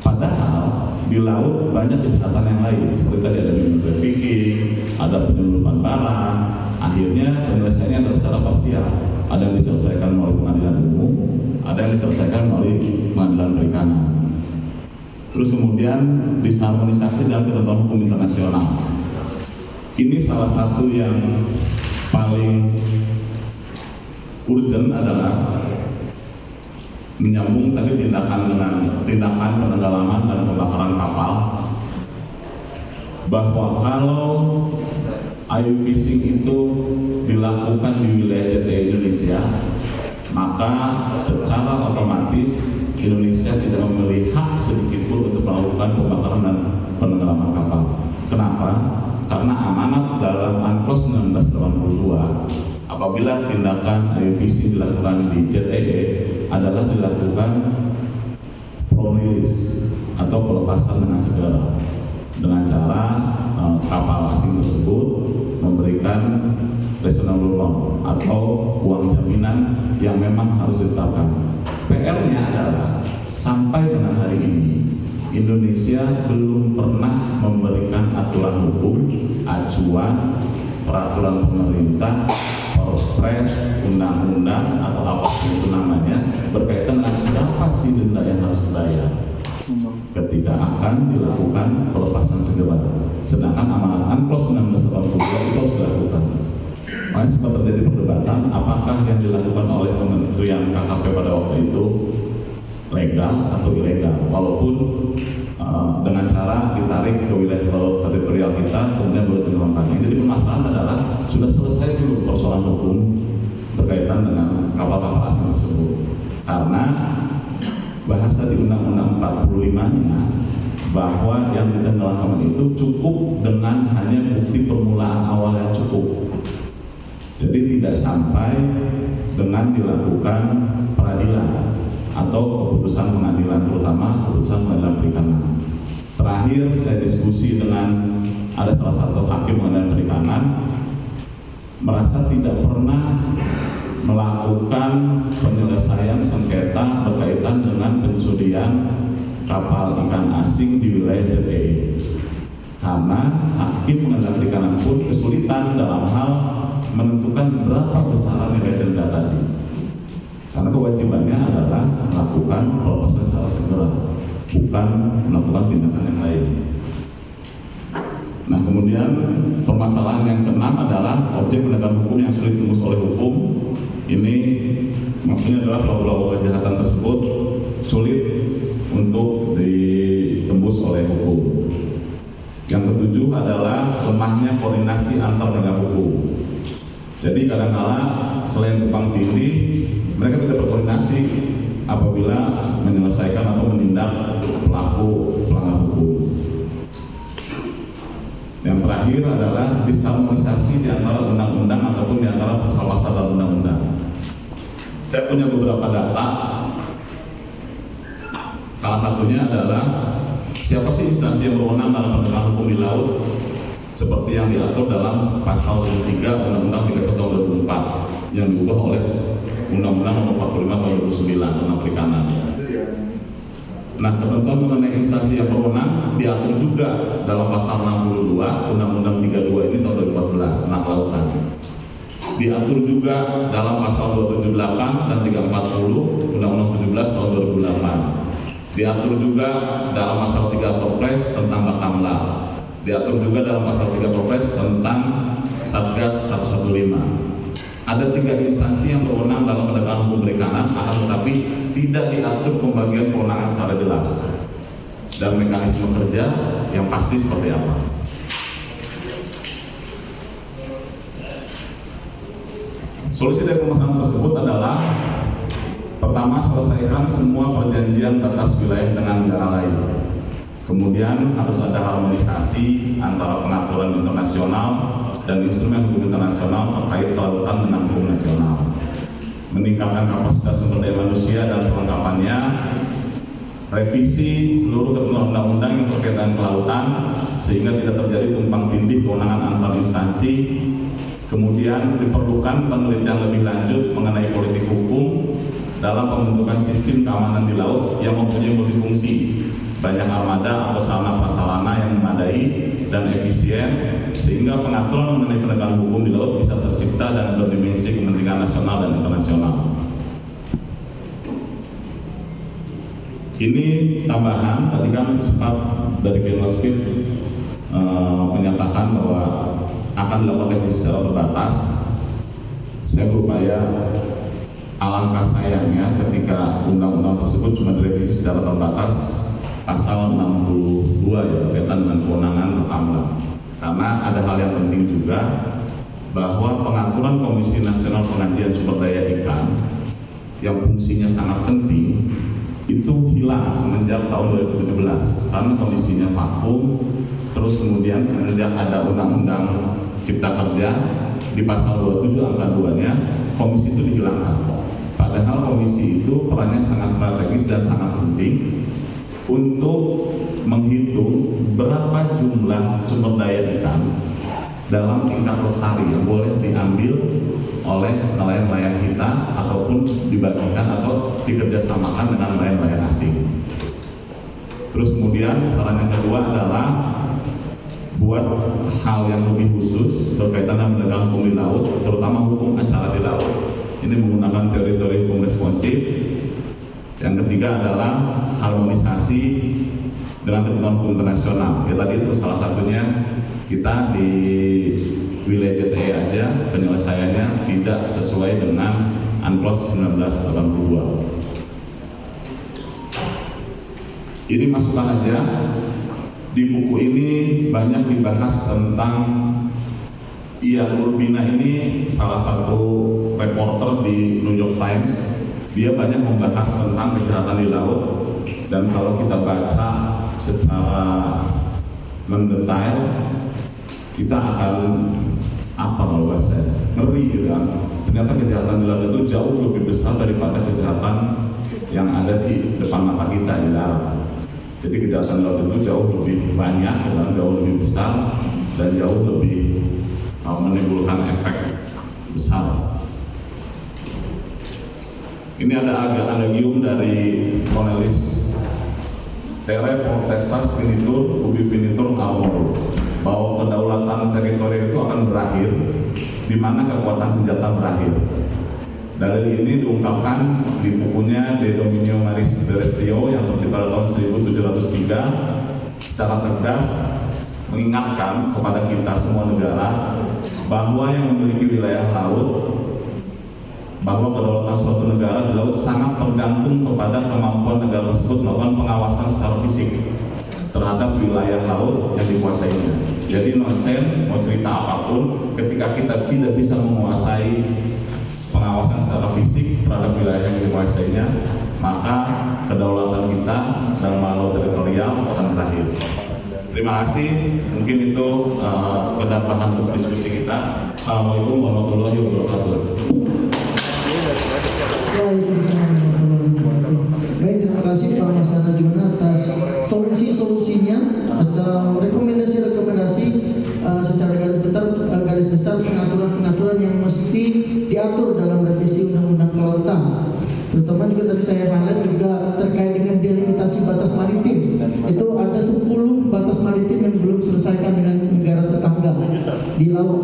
Padahal di laut banyak kejahatan yang lain, seperti tadi ada human trafficking, ada penyelundupan barang. Akhirnya penyelesaiannya adalah secara parsial. Ada yang diselesaikan melalui pengadilan umum, ada yang diselesaikan melalui pengadilan perikanan. Terus kemudian disharmonisasi dalam ketentuan hukum internasional. Ini salah satu yang paling urgent adalah menyambung tadi tindakan penenggelaman dan pembakaran kapal, bahwa kalau IUU fishing itu dilakukan di wilayah JTE Indonesia, maka secara otomatis Indonesia tidak memiliki hak sedikit pun untuk melakukan pembakaran dan penenggelaman kapal. Kenapa? Karena amanat dalam UNCLOS 1982, apabila tindakan IUU fishing dilakukan di JTE adalah dilakukan pro-release atau pelepasan dengan segera, dengan cara kapal asing tersebut memberikan reasonable loan atau uang jaminan yang memang harus ditetapkan. PR-nya adalah sampai dengan hari ini Indonesia belum pernah memberikan aturan hukum, acuan, peraturan pemerintah, perpres, undang-undang atau apapun itu namanya berkaitan dengan berapa sih denda yang harus dibayar ketika akan dilakukan pelepasan segera. Sedangkan amanat UNCLOS 1982 itu harus dilakukan. Makanya sempat terjadi perdebatan apakah yang dilakukan oleh Kementerian KKP pada waktu itu legal atau ilegal, walaupun dengan cara ditarik ke wilayah laut teritorial kita kemudian baru ditenggelamkan. Jadi permasalahan adalah sudah selesai dulu persoalan hukum berkaitan dengan kapal-kapal asing tersebut, karena bahasa di Undang-Undang 45-nya bahwa yang ditenggelamkan itu cukup dengan hanya bukti permulaan awal yang cukup. Jadi tidak sampai dengan dilakukan peradilan atau keputusan pengadilan, terutama keputusan pengadilan perikanan. Terakhir saya diskusi dengan ada salah satu hakim pengadilan perikanan, merasa tidak pernah melakukan penyelesaian sengketa berkaitan dengan pencurian kapal ikan asing di wilayah JTE, karena hakim pengadilan perikanan pun kesulitan dalam hal menentukan berapa besaran nilai denda tadi, karena kewajibannya adalah melakukan pelepasan secara segera, bukan melakukan tindakan yang lain. Nah, kemudian permasalahan yang keenam adalah objek penegakan hukum yang sulit ditembus oleh hukum. Ini maksudnya adalah pelaku-pelaku kejahatan tersebut sulit untuk ditembus oleh hukum. Yang ketujuh adalah lemahnya koordinasi antar penegak hukum. Jadi kadang-kala selain tumpang tindih, mereka tidak berkoordinasi apabila menyelesaikan atau menindak pelaku pelanggar hukum. Yang terakhir adalah disharmonisasi di antara undang-undang ataupun di antara pasal-pasal dalam undang-undang. Saya punya beberapa data. Salah satunya adalah siapa sih instansi yang berwenang dalam penegakan hukum di laut, seperti yang diatur dalam pasal 3 Undang-Undang 31 tahun 2004 yang diubah oleh Undang-Undang Nomor 45 tahun 2009 tentang perikanan. Nah, ketentuan mengenai instansi yang berwenang diatur juga dalam pasal 62 Undang-Undang 32 ini tahun 2014 tentang kelautan. Diatur juga dalam pasal 278 dan 340 Undang-Undang 17 tahun 2008. Diatur juga dalam pasal 3 Perpres tentang Bakamla. Diatur juga dalam pasal 3 Perpres tentang Satgas 115. Ada 3 instansi yang berwenang dalam penegakan hukum perikanan, akan tetapi tidak diatur pembagian kewenangan secara jelas dan mekanisme kerja yang pasti seperti apa. Solusi dari permasalahan tersebut adalah pertama, selesaikan semua perjanjian batas wilayah dengan negara lain. Kemudian harus ada harmonisasi antara pengaturan internasional dan instrumen hukum internasional terkait kelautan dengan hukum nasional. Meningkatkan kapasitas sumber daya manusia dan perlengkapannya. Revisi seluruh ketentuan undang-undang yang berkaitan kelautan sehingga tidak terjadi tumpang tindih kewenangan antar instansi. Kemudian diperlukan penelitian lebih lanjut mengenai politik hukum dalam pembentukan sistem keamanan di laut yang mempunyai multifungsi, banyak armada atau sarana prasarana yang memadai dan efisien, sehingga pengaturan mengenai penegakan hukum di laut bisa tercipta dan berdimensi kepentingan nasional dan internasional. Ini tambahan, tadi kan sempat dari General Speed menyatakan bahwa akan dilakukan revisi secara terbatas. Saya berupaya, alangkah sayangnya ketika undang-undang tersebut cuma direvisi secara terbatas pasal 62 ya, berkaitan dengan kewenangan pertambang. Karena ada hal yang penting juga, bahwa pengaturan Komisi Nasional Pengkajian Sumber Daya Ikan yang fungsinya sangat penting itu hilang semenjak tahun 2017 karena kondisinya vakum. Terus kemudian semenjak ada Undang-Undang Cipta Kerja di pasal 27 angka 2-nya, komisi itu dihilangkan. Padahal komisi itu perannya sangat strategis dan sangat penting untuk menghitung berapa jumlah sumber daya ikan dalam tingkat lestari yang boleh diambil oleh nelayan-nelayan kita ataupun dibagikan atau dikerjasamakan dengan nelayan-nelayan asing. Terus kemudian saran yang kedua adalah buat hal yang lebih khusus berkaitan dengan penegakan hukum di laut, terutama hukum acara di laut. Ini menggunakan teori-teori hukum responsif. Yang ketiga adalah harmonisasi dengan ketentuan hukum internasional. Ya tadi itu salah satunya, kita di wilayah JTE aja penyelesaiannya tidak sesuai dengan UNCLOS 1982. Ini masukan aja. Di buku ini banyak dibahas tentang Ian Urbina. Ini salah satu reporter di New York Times. Dia banyak membahas tentang kejahatan di laut, dan kalau kita baca secara mendetail kita akan kalau bahasa ngeri gitu kan. Ternyata kejahatan di laut itu jauh lebih besar daripada kejahatan yang ada di depan mata kita di darat. Jadi kejahatan laut itu jauh lebih banyak dan jauh lebih besar dan jauh lebih menimbulkan efek besar. Ini ada adagium dari Cornelis Terre Potestas Finitur Ubi Finitur Amor, bahwa kedaulatan teritori itu akan berakhir di mana kekuatan senjata berakhir. Dalil ini diungkapkan di bukunya De Dominio Maris Terrestio yang terbit pada tahun 1703, secara tegas mengingatkan kepada kita semua negara bahwa yang memiliki wilayah laut, bahwa kedaulatan suatu negara di laut sangat tergantung kepada kemampuan negara tersebut melakukan pengawasan secara fisik terhadap wilayah laut yang dikuasainya. Jadi nonsen mau cerita apapun, ketika kita tidak bisa menguasai pengawasan secara fisik terhadap wilayah yang dikuasainya, maka kedaulatan kita dalam laut teritorial akan berakhir. Terima kasih, mungkin itu sekedar bahan untuk diskusi kita. Assalamualaikum warahmatullahi wabarakatuh.
Baik, terima kasih Pak Mas Nana Juna atas solusi-solusinya atau rekomendasi-rekomendasi secara garis besar pengaturan-pengaturan yang mesti diatur dalam revisi Undang-Undang Kelautan. Terutama juga tadi saya highlight juga terkait dengan delimitasi batas maritim. Itu ada 10 batas maritim yang belum diselesaikan dengan negara tetangga di laut.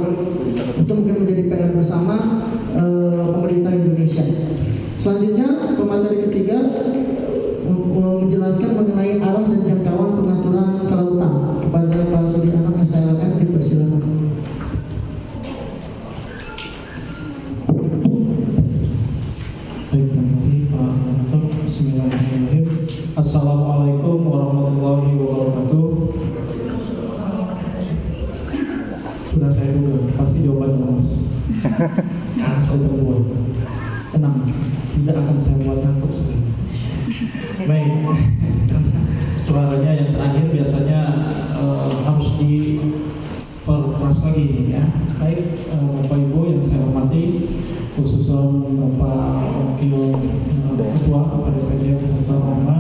Itu mungkin menjadi PR bersama pemerintah Indonesia. Selanjutnya, pemateri ketiga menjelaskan mengenai arah dan jangkauan pengaturan kelautan. Kepada Pak Sudi Anak SLM dipersilakan.
Baik, terima kasih Pak Senator. Bismillahirrahmanirrahim. Assalamualaikum warahmatullahi wabarakatuh. Sudah saya duga, pasti jawabannya Mas. Saya terbuat. Tenang, tidak akan saya buat ngantuk sekali. Baik, suaranya yang terakhir biasanya harus diperkeras lagi ya. Baik, Bapak Ibu yang saya hormati, khususnya Bapak Wakil Ketua DPD beserta Roma,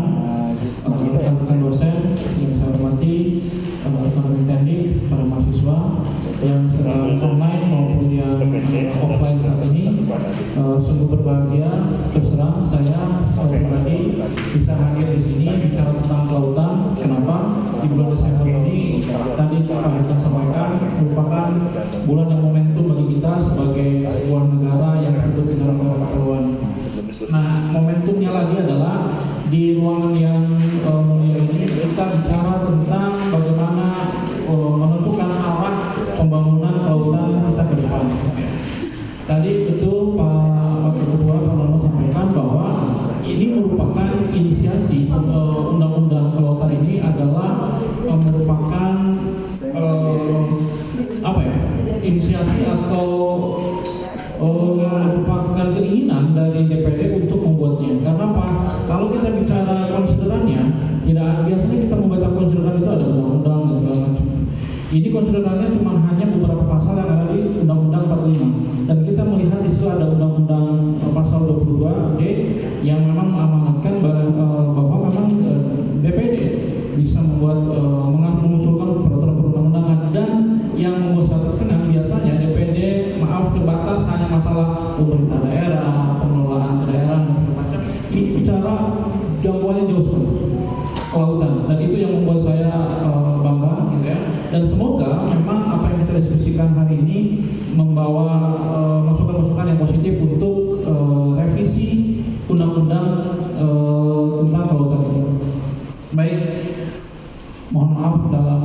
rekan-rekan dosen yang saya hormati, rekan-rekan teknik, para mahasiswa yang sedang online maupun yang offline saat ini, sungguh berbahagia. Terus terang saya pribadi bisa hadir di sini bicara tentang kelautan. Kenapa? Di bulan Desember ini tadi Pak Hakan sampaikan merupakan bulan yang momentum bagi kita sebagai sebuah negara yang disebut dengan negara kepulauan. Nah, momentumnya lagi adalah di ruangan yang mulia ini kita bicara tentang bagaimana menentukan arah pembangunan kelautan kita ke depan. Tadi betul Pak Wakil Ketua Pak sampaikan bahwa ini merupakan inisiasi undang-undang kelautan ini adalah merupakan inisiasi atau merupakan keinginan dari DPD untuk membuatnya. Karena apa? Kalau kita bicara konsiderannya, biasanya kita membaca konsideran itu ada undang-undang dan segala macam. Ini konsiderannya cuma hanya beberapa pasal yang ada di Undang-Undang 45, dan kita melihat di situ ada Undang-Undang pasal 22D yang memang mengamanatkan bahwa memang DPD bisa membuat mengusulkan peraturan perundang-undangan, dan yang membuat saya terkenang biasanya DPD terbatas hanya masalah pemerintah daerah, pengelolaan daerah dan segala macam. Ini bicara jangkauannya jauh sekali kelautan, dan itu yang membuat saya bangga gitu ya. Dan semoga memang apa yang kita diskusikan hari ini membawa masukan-masukan yang positif untuk revisi undang-undang tentang kelautan ini. Baik, mohon maaf dalam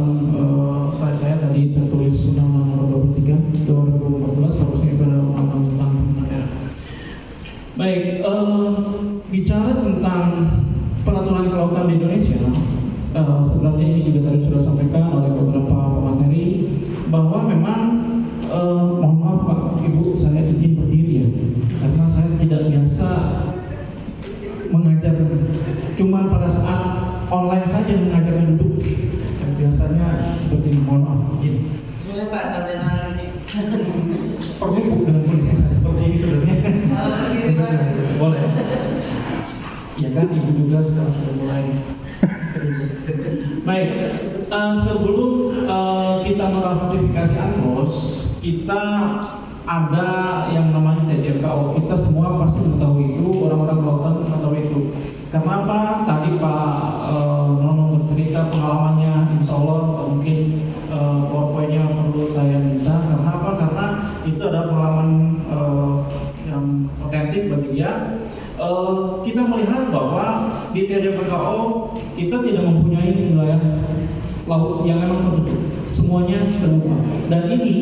slide saya tadi tertulis Undang-Undang Nomor 23 2014, harusnya itu adalah Undang-Undang tentang daerah. Baik, bicara tentang peraturan kelautan di Indonesia, sebenarnya ini juga tadi sudah sampaikan oleh beberapa pemateri bahwa memang mohon maaf Pak Ibu, saya izin berdiri ya, karena saya tidak biasa mengajar cuma pada saat online saja mengajarnya duduk, dan biasanya seperti ini. Mohon maaf izin.
Boleh Pak, sampai nanti.
Oke Bu, dengan kondisi saya seperti ini sebenarnya boleh ya kan, Ibu juga sekarang sudah mulai. Baik, sebelum kita meratifikasi ANKLOS, kita ada yang namanya TJKO. Kita semua pasti mengetahui itu, orang-orang kelautan mengetahui itu. Karena apa? Tadi Pak Nono bercerita pengalamannya, insya Allah mungkin PowerPoint-nya perlu saya minta. Karena apa? Karena itu adalah pengalaman yang otentik bagi dia. Kita melihat bahwa di TJKO kita tidak mempunyai wilayah laut yang memang tertutup, semuanya terbuka, dan ini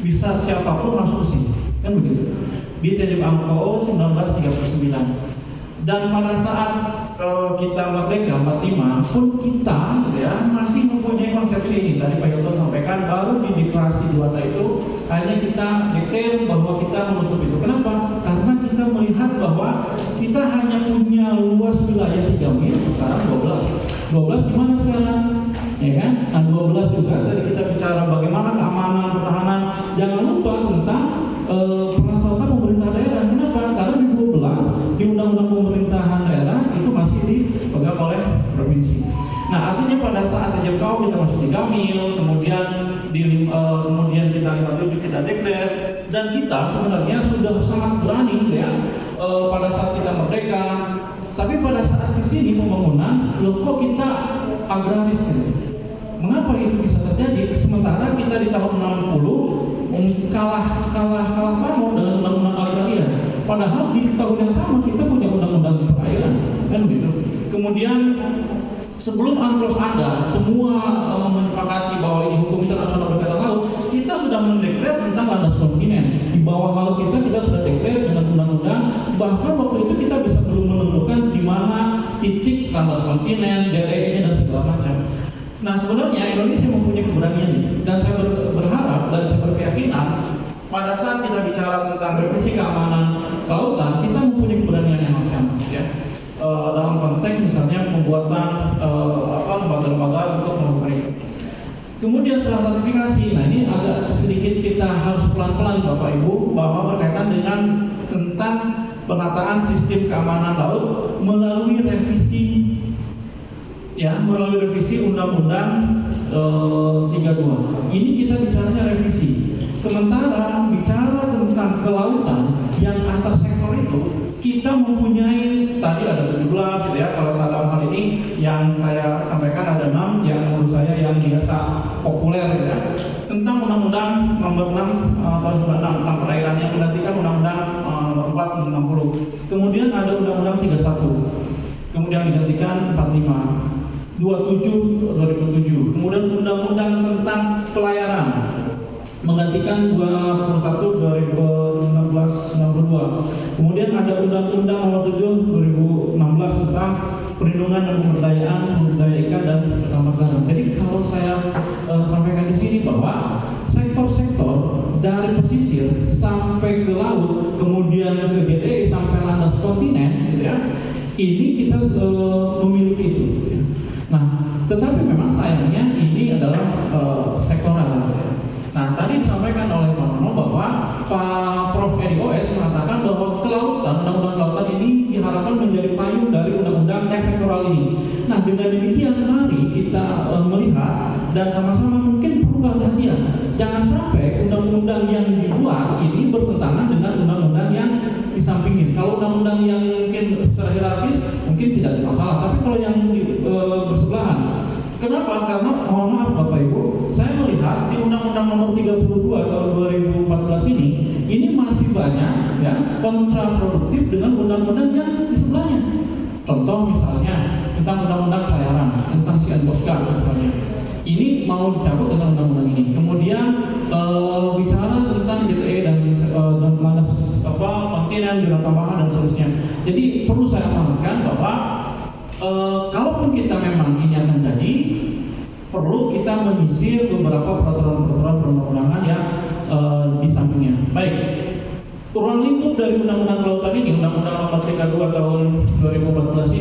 bisa siapapun masuk ke sini, kan begitu. Di TJKO 1939. Dan pada saat kita merdeka 45 pun kita gitu ya, masih mempunyai konsepsi ini. Tadi Pak Yoto sampaikan, baru di deklarasi Juanda itu hanya kita declare bahwa kita menutup itu. Kenapa? Karena kita melihat bahwa kita hanya punya luas wilayah 3 mil, sekarang 12 di mana sekarang? Ya kan? Nah 12 juga tadi kita bicara bagaimana keamanan, pertahanan. Jangan lupa tentang peran serta pemerintah daerah. Kenapa? Karena di 12 di Undang-Undang Pemerintahan Daerah itu masih dipegang oleh provinsi. Nah artinya pada saat TJKO kita masih 3 mil, kemudian kemudian kita 57 kita declare, dan kita sebenarnya sudah sangat berani ya pada saat kita merdeka. Tapi pada saat di sini pembangunan, loh kok kita agraris gitu. Mengapa itu bisa terjadi? Sementara kita di tahun 60 kalah pamor dengan undang-undang agraria. Padahal di tahun yang sama kita punya undang-undang perairan, kan begitu. Kemudian Kemudian sebelum UNCLOS ada, semua menyepakati bahwa ini hukum internasional berkaitan laut, kita sudah mendeklar tentang landas kontinen. Di bawah laut kita sudah deklar dengan undang-undang. Bahkan waktu itu kita bisa belum menentukan di mana titik landas kontinen, GTE dan segala macam. Nah, sebenarnya Indonesia mempunyai keberanian ini, dan saya berharap dan saya berkeyakinan pada saat kita bicara tentang revisi keamanan kelautan, kita mempunyai keberanian yang sama, ya. Dalam konteks misalnya pembuatan lembaga-lembaga untuk melakukan itu. Kemudian setelah ratifikasi, nah ini agak sedikit kita harus pelan-pelan Bapak Ibu, bahwa berkaitan dengan tentang penataan sistem keamanan laut melalui revisi, ya, melalui revisi Undang-Undang 32. Ini kita bicaranya revisi. Sementara bicara tentang kelautan yang antar sektor itu, kita mempunyai tadi ada 17 gitu ya. Kalau dalam hal ini yang saya sampaikan ada 6 yang menurut saya yang biasa populer gitu ya. Tentang Undang-Undang Nomor 6 tahun 96 tentang perairan yang menggantikan Undang-Undang Nomor 4 tahun 60. Kemudian ada Undang-Undang 31. Kemudian digantikan 45. 27 2007. Kemudian Undang-Undang tentang pelayaran menggantikan 21 2016 62. Kemudian ada Undang-Undang Nomor 7 2016 tentang perlindungan dan pemberdayaan ikan dan ternak garam. Jadi kalau saya sampaikan di sini bahwa sektor-sektor dari pesisir sampai ke laut, kemudian ke GTE sampai landas kontinen, gitu ya. Ini kita memiliki itu. Ya. Nah, tetapi memang sayangnya ini adalah sektoral. Nah, tadi disampaikan oleh Pak Nono bahwa Pak Prof. Edi OS mengatakan bahwa kelautan, undang-undang kelautan ini diharapkan menjadi payung dari undang-undang yang sektoral ini. Nah, dengan demikian mari kita melihat dan sama-sama mungkin perlu kehati-hatian. Jangan sampai undang-undang yang dibuat ini bertentangan dengan undang-undang yang di sampingnya. Kalau undang-undang yang mungkin secara hierarkis mungkin tidak ada masalah, tapi kalau yang bersebelahan. Kenapa? Karena mohon maaf Bapak Ibu, saya melihat di Undang-Undang Nomor 32 tahun 2014 ini masih banyak ya kontraproduktif dengan undang-undang yang di sebelahnya. Contoh misalnya tentang Undang-Undang Pelayaran, tentang Sian-Bosca misalnya. Ini mau dicabut dengan undang-undang ini. Kemudian bicara tentang GTE dan landas kontinen, zona tambahan dan seterusnya. Jadi perlu saya amanatkan bahwa kalaupun kita memang ini akan jadi, perlu kita menyisir beberapa peraturan-peraturan perundang-undangan yang di sampingnya. Baik, ruang lingkup dari Undang-Undang Kelautan ini, Undang-Undang Nomor 32 tahun 2014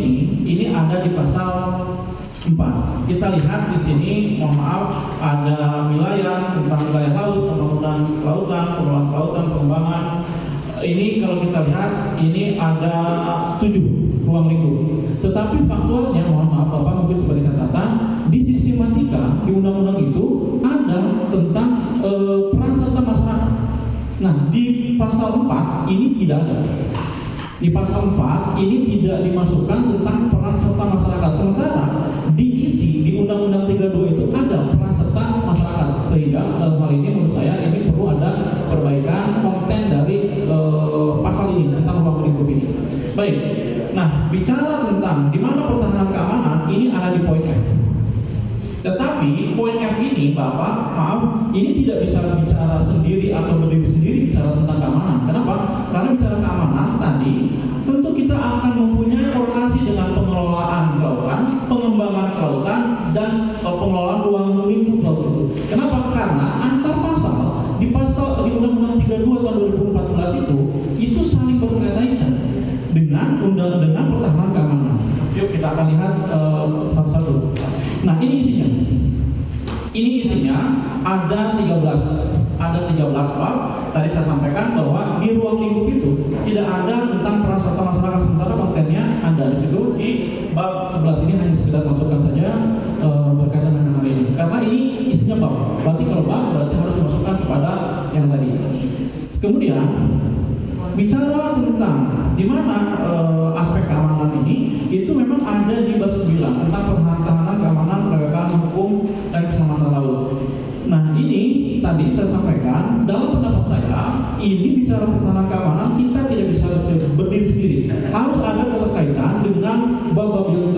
ini ada di pasal 4. Kita lihat di sini, mohon maaf, ada wilayah tentang wilayah laut, Undang-Undang Kelautan, pengelolaan kelautan, pengembangan. Ini kalau kita lihat, ini ada 7 ruang lingkup. Tetapi faktualnya, mohon maaf Bapak mungkin sebagai catatan, di sistematika di undang-undang itu ada tentang peran serta masyarakat. Nah, di pasal 4 ini tidak ada. Di pasal 4 ini tidak dimasukkan tentang peran serta masyarakat. Sementara diisi di Undang-Undang 32 itu ada peran serta masyarakat. Sehingga dalam hal ini menurut saya ini perlu ada perbaikan konten dari pasal ini tentang ruang lingkup ini. Baik. Nah, bicara tentang di mana pertahanan keamanan ini ada di poin F. Tetapi poin F ini, Bapak, maaf, ini tidak bisa bicara sendiri atau berdiri sendiri bicara tentang keamanan. Kenapa? Karena bicara keamanan tadi, tentu kita akan mempunyai korelasi dengan pengelolaan kelautan, pengembangan kelautan, dan pengelolaan ruang lingkup laut itu. Kenapa? Karena antar pasal di Undang-Undang 32 tahun 2014 itu saling berkaitan dengan pertahanan keamanan. Yuk kita akan lihat satu-satu. Nah, ini isinya ada 13 bab. Tadi saya sampaikan bahwa di ruang lingkup itu tidak ada tentang peran serta masyarakat, sementara kontennya ada di situ di bab 11 ini hanya sekedar masukkan saja berkaitan dengan hal ini. Karena ini isinya bab. Berarti kalau bab berarti harus dimasukkan kepada yang tadi. Kemudian bicara tentang di mana aspek keamanan ini itu memang ada di bab 9 tentang pertahanan keamanan, penegakan hukum dan keselamatan laut. Nah, ini tadi saya sampaikan dalam pendapat saya, ini bicara pertahanan keamanan kita tidak bisa berdiri sendiri. Harus ada keterkaitan dengan bab-bab yang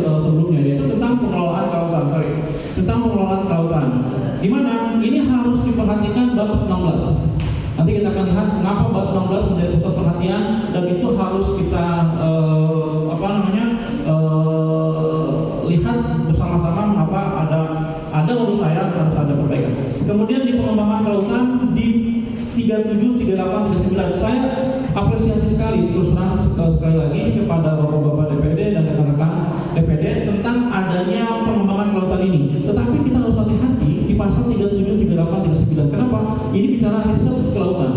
bab 16. Nanti kita akan lihat mengapa bab 16 menjadi pusat perhatian dan itu harus kita lihat bersama-sama mengapa ada urus saya harus ada perbaikan. Kemudian di pengembangan kelautan di 37, 38, 39 saya apresiasi sekali terus terang sekali lagi kepada Bapak-bapak DPD dan rekan-rekan DPD tentang adanya pengembangan kelautan ini. Tetapi kita harus hati-hati di pasal 37, 38, 39. Kenapa? Ini bicara riset kelautan.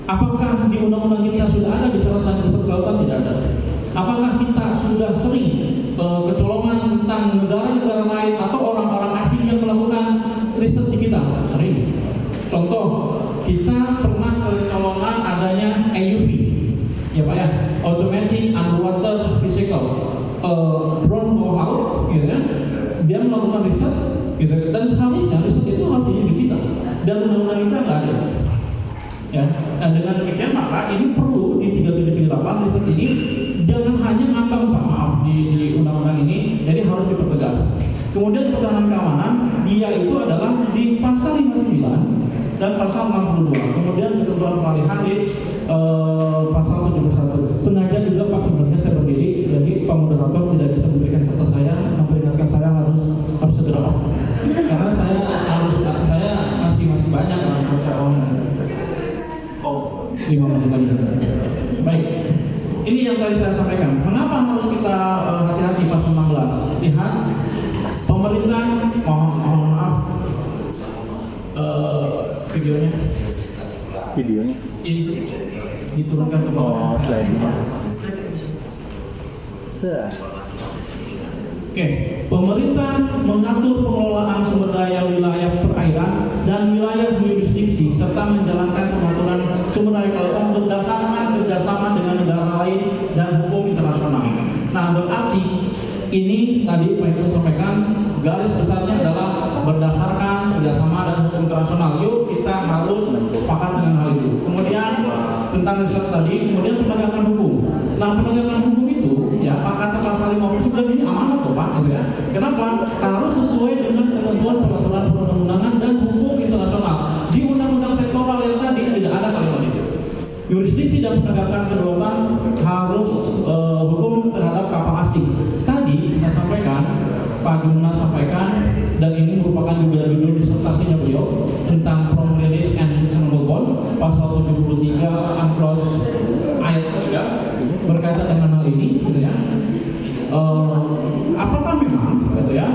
Apakah di undang-undang kita sudah ada bicara tentang riset kelautan? Tidak ada. Apakah kita sudah sering kecolongan tentang negara-negara lain atau orang-orang asing yang melakukan riset di kita? Sering. Contoh, kita pernah kecolongan adanya AUV, ya Pak ya, Automatic Underwater Vehicle, drone bawah laut, gitu ya. Dia melakukan riset, gitu. Dan seharusnya riset itu harus di kita. Dan undang-undang kita nggak ada. Ya, nah dengan demikian maka ini perlu di 3738 riset ini jangan hanya ngambang Pak, maaf di undang-undang ini, jadi harus dipertegas. Kemudian pertahanan keamanan dia itu adalah di pasal 59 dan pasal 62. Kemudian ketentuan peralihan di pasal 71. Sengaja juga Pak sebenarnya saya berdiri, jadi Pak moderator tidak bisa memberikan kata saya, memperingatkan saya harus segera off. Karena saya masih banyak yang saya 5 menit lagi. Baik. Ini yang tadi saya sampaikan. Mengapa harus kita hati-hati pasal 16? Lihat, pemerintah mohon maaf videonya diturunkan ke bawah.
slide-nya.
Oke, pemerintah mengatur pengelolaan sumber daya wilayah perairan dan wilayah jurisdiksi serta menjalankan pengaturan sumber daya kelautan berdasarkan kerjasama dengan negara lain dan hukum internasional. Nah, berarti ini tadi Pak Ibu sampaikan garis besarnya adalah berdasarkan kerjasama dan hukum internasional. Yuk kita harus sepakat dengan hal itu. Kemudian tentang riset tadi, kemudian penegakan hukum. Nah, penegakan hukum itu ya kata pasal 59 ini amanat loh Pak, gitu ya. Kenapa? Harus sesuai dengan ketentuan peraturan perundang-undangan dan hukum internasional. Di undang-undang sektoral yang tadi tidak ada kalimat itu. Jurisdiksi dan penegakan kedaulatan harus hukum terhadap kapal asing. Tadi saya sampaikan, Pak Jumna sampaikan, dan ini merupakan juga judul disertasinya beliau tentang From Release and Reasonable Bond, pasal 73 Anclos ayat 3 berkaitan dengan hal ini, gitu ya. Apakah memang, gitu ya,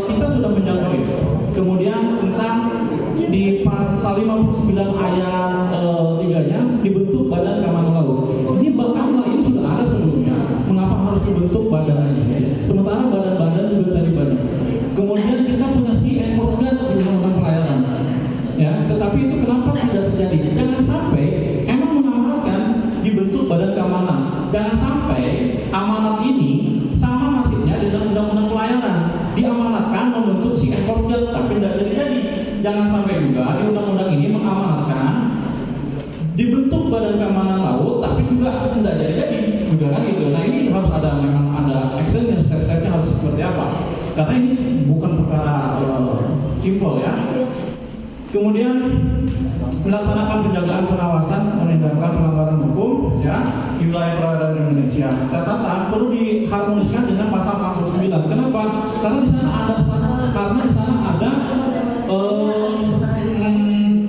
kita sudah menjangkau itu? Kemudian tentang di pasal 59 ayat 3-nya dibentuk Badan Keamanan Laut. Ini bahkan ini sudah ada sebelumnya. Mengapa harus dibentuk badan ini? Sementara badan-badan juga tadi banyak. Kemudian kita punya Sea and Coast Guard di undang-undang pelayaran. Ya, tetapi itu kenapa tidak terjadi? Jangan sampai emang mengamanatkan dibentuk Badan Keamanan. Jangan sampai amanat ini sama nasibnya dengan undang-undang pelayaran. Diamanatkan membentuk Sea and Coast Guard tapi tidak jadi-jadi. Jangan sampai juga di undang-undang ini mengamanatkan dibentuk Badan Keamanan Laut tapi juga tidak jadi-jadi juga kan gitu. Nah ini harus ada memang ada actionnya, step-stepnya harus seperti apa, karena ini bukan perkara simpel ya. Kemudian melaksanakan penjagaan pengawasan menindakkan pelanggaran hukum ya di wilayah perairan Indonesia. Catatan perlu diharmoniskan dengan pasal 69. Kenapa? Karena di sana ada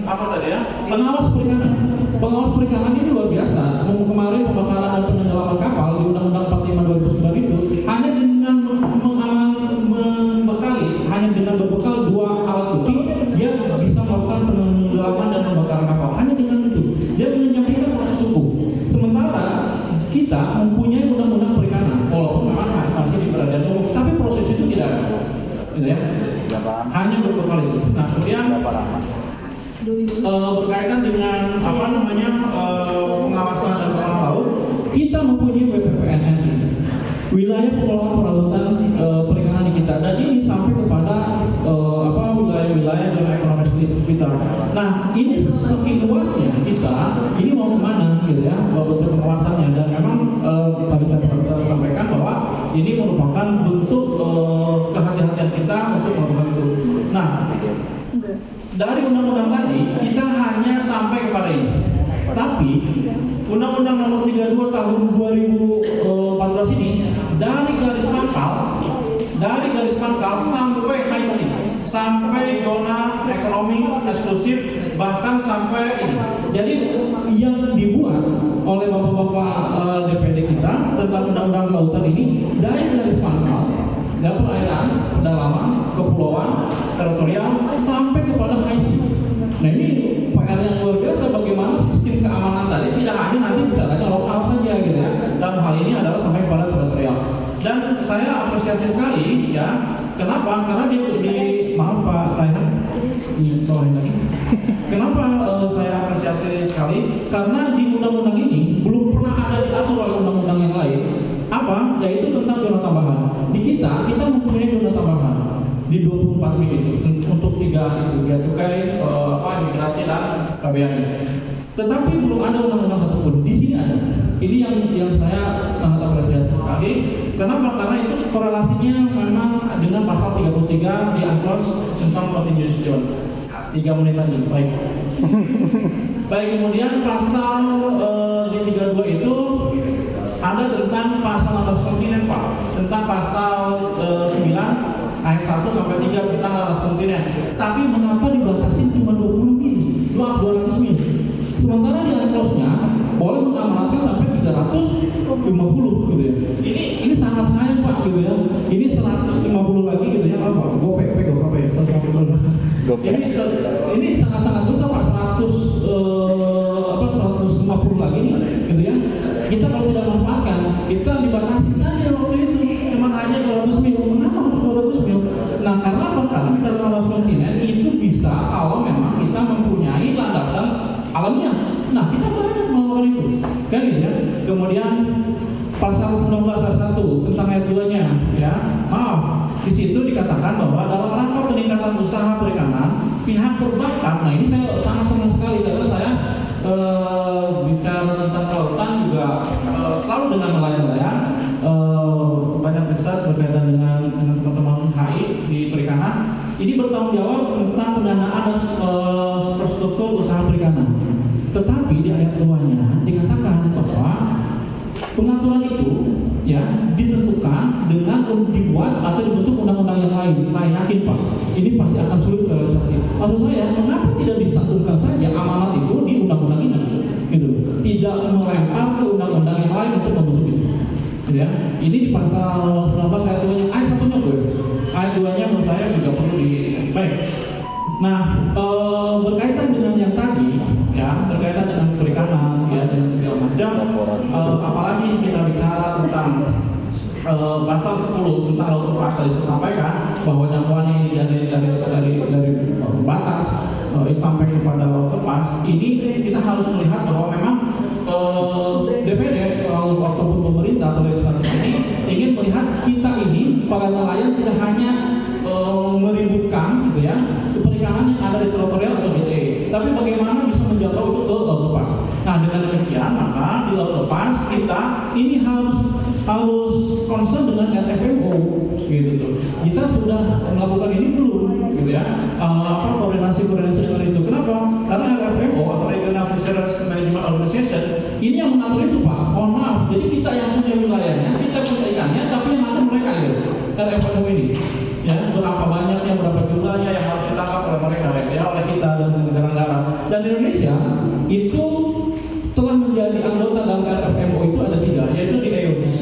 apa tadi ya? Pengawas perikanan. Pengawas perikanan ini luar biasa. Kemarin pembakaran dan penenggelaman kapal di Undang-Undang 45/2009 itu hanya dengan berbekal 2 alat bukti dia bisa melakukan penenggelaman dan pembakaran kapal. Hanya dengan itu dia menyampaikan proses hukum. Sementara kita mempunyai undang-undang perikanan, walaupun memang masih di peradilan umum, tapi proses itu tidak ada, gitu ya. Hanya berbekal itu. Nah kemudian berkaitan dengan pengawasan dan pengelolaan laut, kita mempunyai WPPNN, wilayah pengelolaan peralatan perikanan di kita, dan ini sampai kepada wilayah-wilayah dan ekonomi sekitar. Nah ini saking luasnya kita, ini mau kemana gitu ya bentuk pengawasannya, dan memang tadi saya sampaikan bahwa ini merupakan bentuk kehati-hatian kita untuk melakukan itu. Nah dari undang-undang tadi kita hanya sampai kepada ini. Tapi Undang-Undang Nomor 32 Tahun 2014 ini dari garis pangkal sampai high sea, sampai zona ekonomi eksklusif, bahkan sampai ini. Jadi yang dibuat oleh bapak-bapak DPD kita tentang undang-undang kelautan ini dari garis pangkal, perairan, pedalaman, kepulauan, teritorial sampai kepada high sea. Nah ini PR yang luar biasa, bagaimana sistem keamanan tadi tidak hanya nanti bicaranya lokal saja gitu ya. Dalam hal ini adalah sampai kepada teritorial. Dan saya apresiasi sekali ya. Kenapa? Karena maaf Pak Raihan, tolong lagi. Kenapa saya apresiasi sekali? Karena di undang-undang ini belum pernah ada diatur oleh undang-undang yang lain. Apa? Yaitu tentang zona tambahan. Di kita mempunyai zona tambahan di 24 mil untuk 3 itu biaya cukai, imigrasi dan KBN. Tetapi belum ada undang-undang satupun. Di sini ada. Ini yang saya sangat apresiasi sekali. Kenapa? Karena itu korelasinya memang dengan pasal 33 di UNCLOS tentang continuous zone. 3 menit lagi. Baik. Baik, kemudian pasal di 32 itu ada tentang pasal landas kontinen Pak, tentang pasal 9 ayat 1 sampai 3 tentang landas kontinen. Tapi mengapa dibatasi cuma 20 mil, 200 mil? Sementara di UNCLOS-nya boleh mengamanatkan sampai 350 gitu ya. Ini sangat sayang Pak gitu ya. Ini 150 lagi gitu ya, apa? Gopek. Ini sangat-sangat besar Pak, 150 lagi nih gitu ya. Kita kalau tidak manfaatkan, kita dibatasi saja waktu itu cuma hanya 200 mil. Mengapa 200 mil? Nah karena apa? Karena di landas kontinen itu bisa kalau memang kita mempunyai landasan alamiah. Nah kita banyak melakukan itu kan gitu ya. Kemudian pasal 19 ayat 1 tentang ayat 2-nya ya. Maaf, di situ dikatakan bahwa dalam rangka peningkatan usaha perikanan pihak perbankan. Nah ini saya sangat senang sekali karena saya bicara tentang kelautan juga selalu dengan nelayan-nelayan, banyak besar berkaitan dengan teman-teman HI di perikanan. Ini bertanggung jawab tentang pendanaan dan infrastruktur usaha perikanan. Tetapi di ayat 2-nya dikatakan bahwa pengaturan itu ya ditentukan dengan dibuat atau dibentuk undang-undang yang lain. Saya yakin Pak, ini pasti akan sulit realisasi. Maksud saya, kenapa tidak disatukan saja amanat itu di undang-undang ini? Gitu. Tidak melempar ke undang-undang yang lain untuk membentuk itu. Gitu ya. Ini di pasal 19 ayat 2-nya, ayat 1-nya gue. Ayat 2-nya menurut saya juga perlu di baik. Nah, berkaitan dengan yang tadi ya, berkaitan dengan perikanan ya dan segala macam, apalagi kita bicara tentang pasal 10 tentang laut lepas tadi saya sampaikan bahwa jangkauannya ini dari batas sampai kepada laut lepas. Ini kita harus melihat bahwa memang DPD ataupun pemerintah atau legislatif ini ingin melihat kita ini para nelayan tidak hanya meributkan gitu ya perikanan yang ada di teritorial atau DTE, tapi bagaimana bisa menjangkau itu ke laut lepas. Nah dengan demikian maka di laut lepas kita ini harus concern dengan RFMO gitu tuh. Kita sudah melakukan ini dulu gitu ya. Koordinasi dengan itu. Kenapa? Karena RFMO atau Regional Fisheries Management Organization ini yang mengatur itu Pak. Mohon maaf. Jadi kita yang punya wilayahnya, kita punya ikannya, tapi yang ngatur mereka gitu. RFMO ini. Ya, berapa banyaknya, berapa jumlahnya yang harus ditangkap oleh mereka ya, oleh kita dan negara-negara. Dan Indonesia itu telah menjadi anggota dalam RFMO itu ada 3, yaitu di AOTC,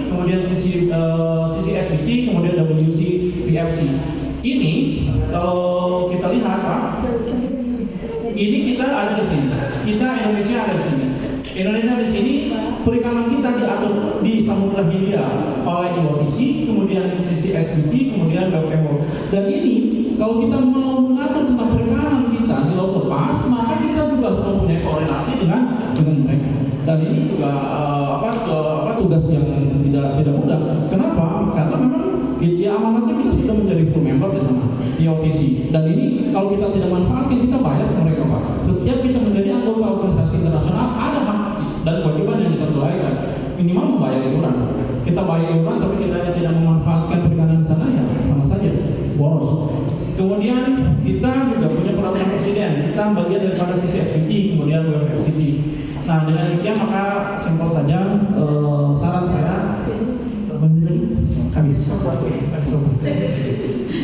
kemudian CCSBT, kemudian WCPFC. Ini kalau kita lihat Pak, ini kita ada di sini. Indonesia ada di sini. Indonesia di sini perikanan kita diatur di Samudra Hindia oleh IOTC, kemudian CCSBT, kemudian WMO. Dan ini kalau kita mau mengatur tentang perikanan kita di laut lepas, maka kita juga harus mempunyai koordinasi dengan mereka. Dan ini juga tugas yang tidak mudah. Kenapa? Karena memang amanatnya kita sudah menjadi full member di sana IOTC. Dan ini kalau kita tidak manfaatkan, kita bayar ke mereka Pak. Setiap kita menjadi anggota organisasi internasional ada hak dan kewajiban yang kita tunaikan. Minimal membayar iuran. Kita bayar iuran tapi kita tidak memanfaatkan perikanan di sana ya sama saja boros. Kemudian kita juga punya bagian daripada sisi SPT kemudian WFCT. Nah dengan demikian maka simpel saja saran saya berapa menit lagi? Habis.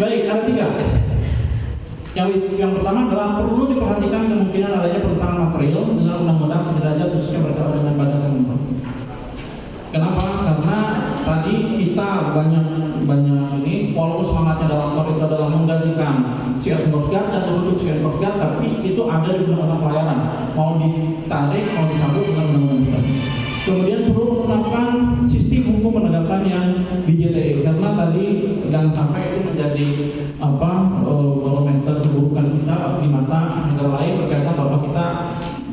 Baik, ada 3. Yang pertama adalah perlu diperhatikan kemungkinan adanya pertentangan material dengan undang-undang sederajat khususnya berkaitan dengan badan pembentuk. Kenapa? Karena tadi kita banyak ini walaupun semangatnya dalam Kor itu adalah menggantikan CN Coast Guard dan membentuk CN Coast Guard, tapi itu ada di undang-undang pelayaran, mau ditarik mau dicabut dengan undang-undang kita. Kemudian perlu menetapkan sistem hukum penegakannya di JTE, karena tadi jangan sampai itu menjadi barometer keburukan kita di mata negara lain berkaitan bahwa kita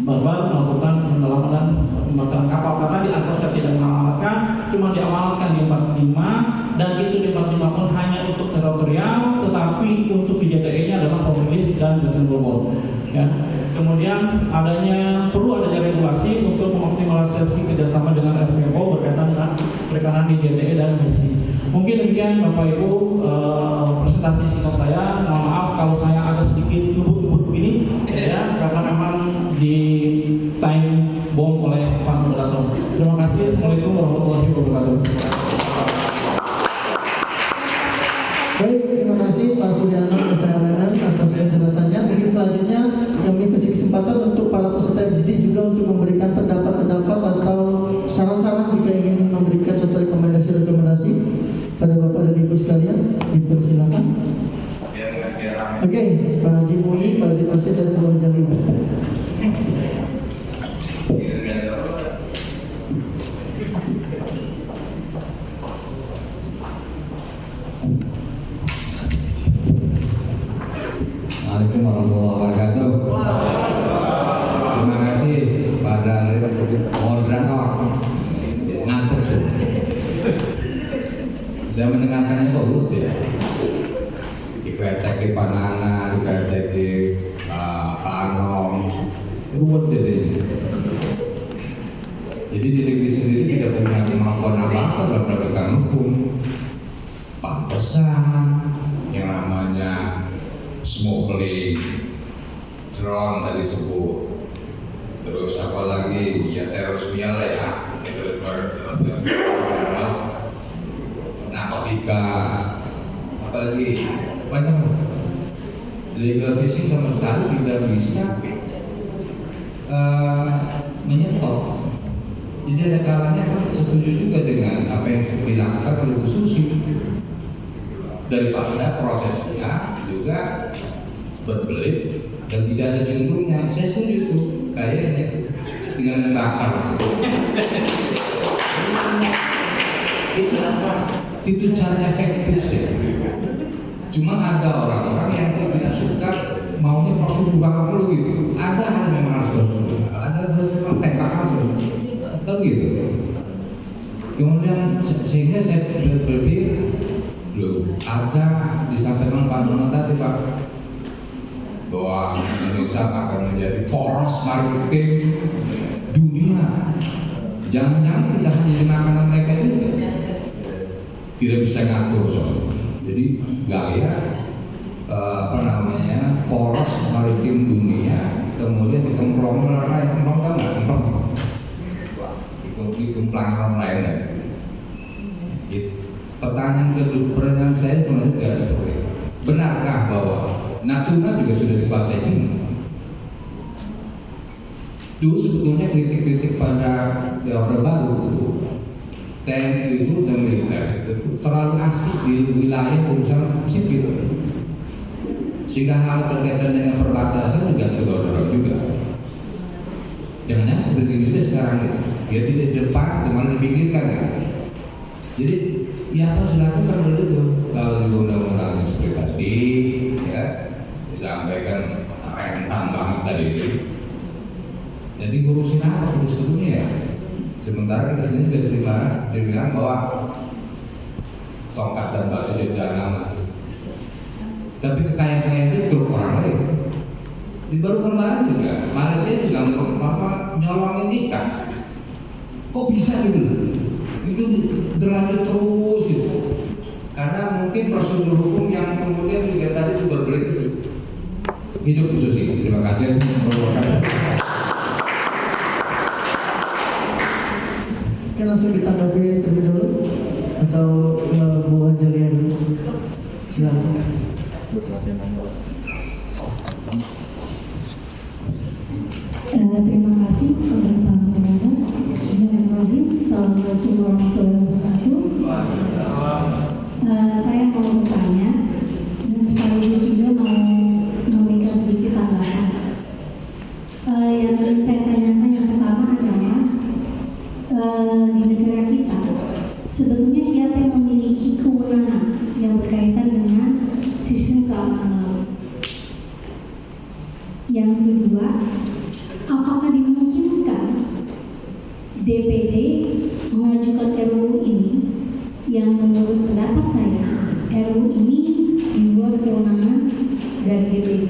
barbar melakukan pendalaman dan pembakaran kapal, karena di Antarctica tidak mengamanatkan, cuma diamanatkan di 45 dan itu di 45 pun hanya untuk teritorial, tetapi untuk di JTE-nya adalah provinsi dan Basin Global. Ya. Kemudian perlu adanya regulasi untuk mengoptimalisasi kerjasama dengan FPO berkaitan dengan perikanan di JTE dan MIC. Mungkin demikian Bapak Ibu presentasi singkat saya. Mohon maaf kalau saya agak sedikit ngebut-ngebut begini, ya, karena memang di time bom oleh Pak Moderator. Terima kasih. Assalamualaikum warahmatullahi wabarakatuh.
Baik, terima kasih Pak Suryana Besaranan atas penjelasannya. Mungkin selanjutnya kami kasih kesempatan untuk para peserta FGD juga untuk memberikan pendapat-pendapat atau saran-saran jika ingin memberikan suatu rekomendasi pada Bapak dan Ibu sekalian. Dipersilakan. Oke, Pak Haji Mui, Pak Haji Pasir dan Pak Haji Jalil.
Assalamualaikum warahmatullahi wabarakatuh. Terima kasih pada moderator ngantuk. Saya mendengarkannya kok lut ya. Dikritik di Panana, dikritik di Pak Anom, ruwet jadinya. Jadi di negeri sendiri tidak punya kemampuan apa-apa dalam penegakan hukum. Pantesan yang namanya smuggling, drone tadi sebut, terus apa lagi ya terorisme lah ya, narkotika, apalagi banyak. Legal fishing sama sekali tidak bisa menyetop. Jadi ada kalanya kan setuju juga dengan apa yang dilakukan oleh Bu Susi. Daripada prosesnya juga berbelit dan tidak ada jumlahnya, saya setuju tuh kayaknya dengan bakar. Itu apa? Itu cara efektif ya. Cuma ada orang-orang yang tidak suka maunya prosedural dulu gitu. Ada hal yang memang harus prosedural, ada hal yang memang tembak langsung, kan gitu. Kemudian sehingga saya berpikir ada disampaikan Pak Nono tadi Pak bahwa Indonesia akan menjadi poros maritim dunia. Jangan-jangan kita hanya jadi makanan mereka juga, tidak bisa ngatur soalnya. Jadi gaya poros maritim dunia, kemudian dikemplong orang lain, kemplong tahu nggak kemplong? Dikemplang orang lain ya. Pertanyaan saya sebenarnya juga seperti itu. Benarkah bahwa Natuna juga sudah dikuasai sini? Dulu sebetulnya kritik-kritik pada Orde Baru TNI itu dan militer itu terlalu asik di wilayah urusan sip gitu. Sehingga hal berkaitan dengan perbatasan juga terdorong juga. Jangan-jangan seperti itu sekarang gitu. Dia tidak di depan, cuma dipikirkan kan. Jadi ya apa silakan dulu itu. Kalau di undang-undang seperti tadi, ya disampaikan rentan banget tadi itu. Jadi ngurusin apa kita sebetulnya ya? Sementara kita sendiri juga sering dibilang bahwa tongkat dan bakso jadi nama. Tapi kekayaan itu grup orang lain. Di baru kemarin juga, Malaysia juga nyolongin nikah. Kok bisa gitu? Itu berlanjut terus gitu. Karena mungkin prosedur hukum yang kemudian juga tadi itu berbelit itu hidup Bu Susi. Terima kasih.
Oke, langsung ditanggapi terlebih dahulu atau Bu Angelia dulu. Silakan.
Terima kasih kepada Pak Moderator. Bismillahirrahmanirrahim. Assalamualaikum warahmatullahi wabarakatuh. Saya mau bertanya dan sekaligus juga mau memberikan sedikit tanggapan. Yang ingin saya tanyakan yang pertama adalah di negara kita sebetulnya siapa yang memiliki kewenangan yang berkaitan dengan sistem keamanan laut? Yang kedua, apakah dimungkinkan DPD mengajukan RUU ini yang menurut pendapat saya RUU ini di luar kewenangan dari DPD,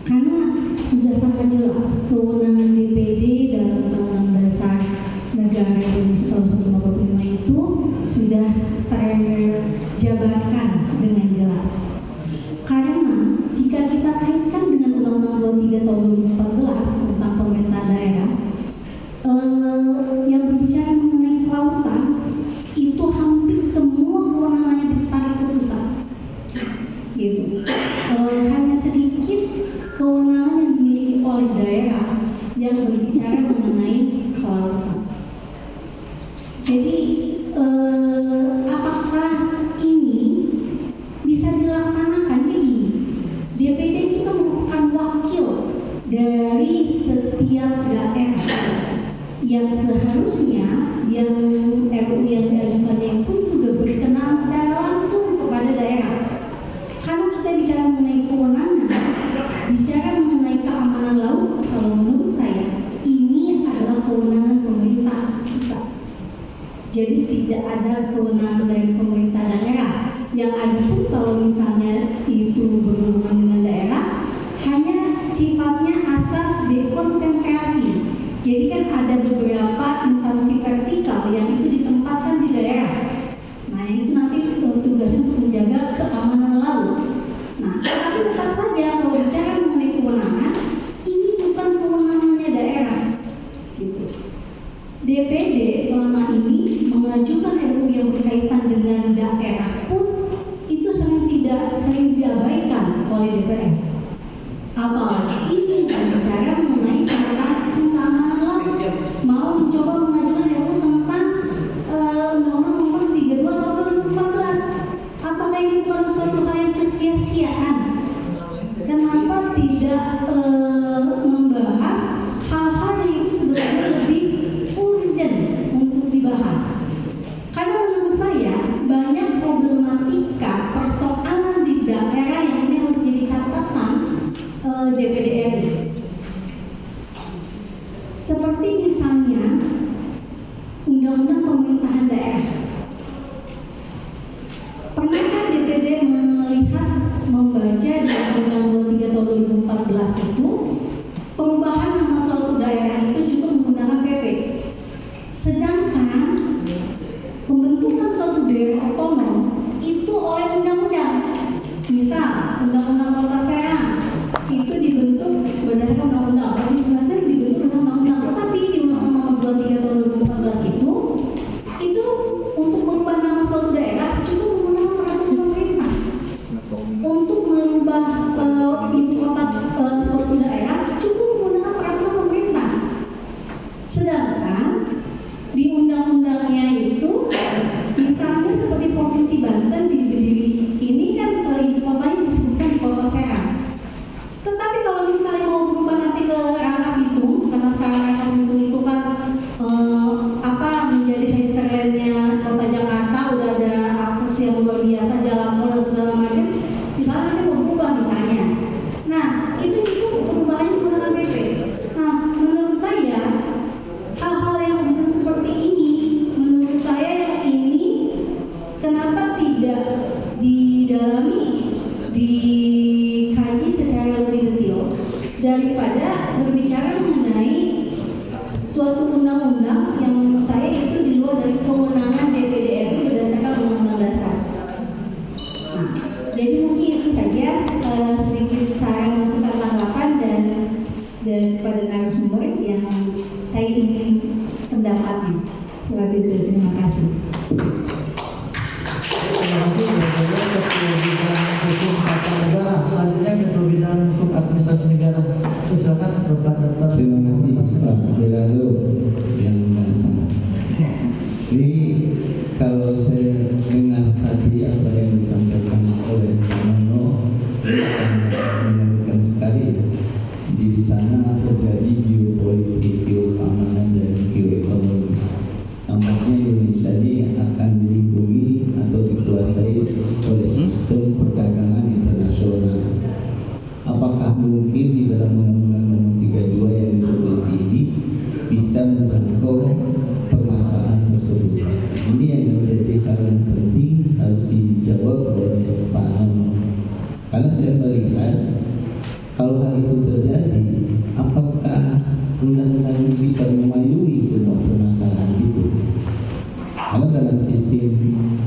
karena sudah sangat jelas kewenangan DPD dalam Undang-Undang Dasar Negara Indonesia tahun 1945 itu sudah terjabarkan dengan jelas. Karena jika kita kaitkan dengan Undang-Undang 23 tahun 2014 tentang pemerintah daerah yang berbicara mengenai kelautan, itu hampir semua kewenangannya ditarik ke pusat, gitu. Hanya sedikit kewenangan yang dimiliki oleh daerah yang berbicara mengenai kelautan. Jadi apakah ini bisa dilaksanakan begini? DPD itu kan merupakan wakil dari setiap daerah yang seharusnya yang RUU yang diajukannya pun juga berkenan secara langsung kepada daerah. Karena kita bicara mengenai kewenangan, bicara mengenai keamanan laut, kalau menurut saya ini adalah kewenangan pemerintah pusat. Jadi tidak ada kewenangan dari pemerintah daerah. Yang ada pun kalau misalnya itu berhubungan dengan daerah, hanya sifatnya asas dekonsentrasi. Jadi kan ada beberapa instansi vertikal yang itu ditempatkan di daerah. Nah, yang itu nanti tugasnya untuk menjaga keamanan laut. Nah, tapi tetap saja kalau bicara mengenai kewenangan, ini bukan kewenangannya daerah, gitu. DPD selama ini mengajukan RUU yang berkaitan dengan daerah pun itu sering diabaikan oleh DPR. Apalagi ini bicara mengenai penataan sistem keamanan laut, mau mencoba mengajukan RUU tentang Undang-Undang Nomor 32 Tahun 2014. Apakah ini bukan suatu hal yang kesia-siaan? Kenapa tidak membahas hal-hal yang itu sebenarnya lebih urgent untuk dibahas? Karena menurut saya banyak problematika persoalan di daerah yang ini harus jadi catatan DPD RI. Seperti misalnya Undang-Undang Pemerintahan Daerah. Pernahkah DPD melihat, membaca di Undang-Undang 23 tahun 2014 itu perubahan nama suatu daerah itu juga menggunakan PP. Sedangkan pembentukan suatu daerah otonom itu oleh undang-undang. Misal Undang-Undang Kota Serang itu dibentuk berdasarkan undang-undang, Provinsi Banten dibentuk dengan undang-undang. Tetapi di Undang-Undang Nomor 23 tahun 2014 itu untuk merubah nama suatu daerah cukup menggunakan peraturan pemerintah. Untuk merubah ibu kota suatu daerah cukup menggunakan peraturan pemerintah. Sedangkan di undang-undangnya itu misalnya seperti Provinsi Banten diberdiri ini kan ibu kotanya disebutkan di Kota Serang. Tetapi kalau misalnya mau berubah nanti ke Rangkas Bitung, karena sekarang Rangkas Bitung itu kan menjadi hinterlandnya Kota Jakarta, udah ada akses yang luar biasa, jalan tol dan segala macam. Misalnya nanti mau berubah misalnya. Nah, itu perubahannya menggunakan PP. Nah, menurut saya hal-hal yang seperti ini, menurut saya yang ini kenapa tidak didalami, dikaji secara lebih detail daripada berbicara mengenai suatu undang-undang yang menurut saya itu di luar dari kewenangan DPD RI berdasarkan Undang-Undang Dasar. Nah, jadi mungkin itu saja sedikit saya masukan pendapatnya. Seperti itu, terima kasih.
Terima kasih Ketua Bidang Hukum Tata Negara. Selanjutnya Ketua Bidang Hukum Administrasi Negara. Silakan Bapak Dr.
Terima kasih Pak Belado yang ganteng. Ini kalau saya dengar tadi apa yang disampaikan oleh Pak Nono, menyebutkan sekali di sana terjadi geopolitik, geokeamanan dan geoekonomi. Nampaknya Indonesia ini akan dilindungi atau dikuasai oleh sistem perdagangan internasional. Apakah mungkin di dalam Undang-Undang Nomor 32 yang diproduksi ini bisa menjangkau permasalahan tersebut? Ini yang menjadi hal yang penting harus dijawab oleh Pak Nono. Karena saya melihat kalau hal itu terjadi, apakah undang-undang ini bisa memayungi semua permasalahan itu? Karena dalam sistem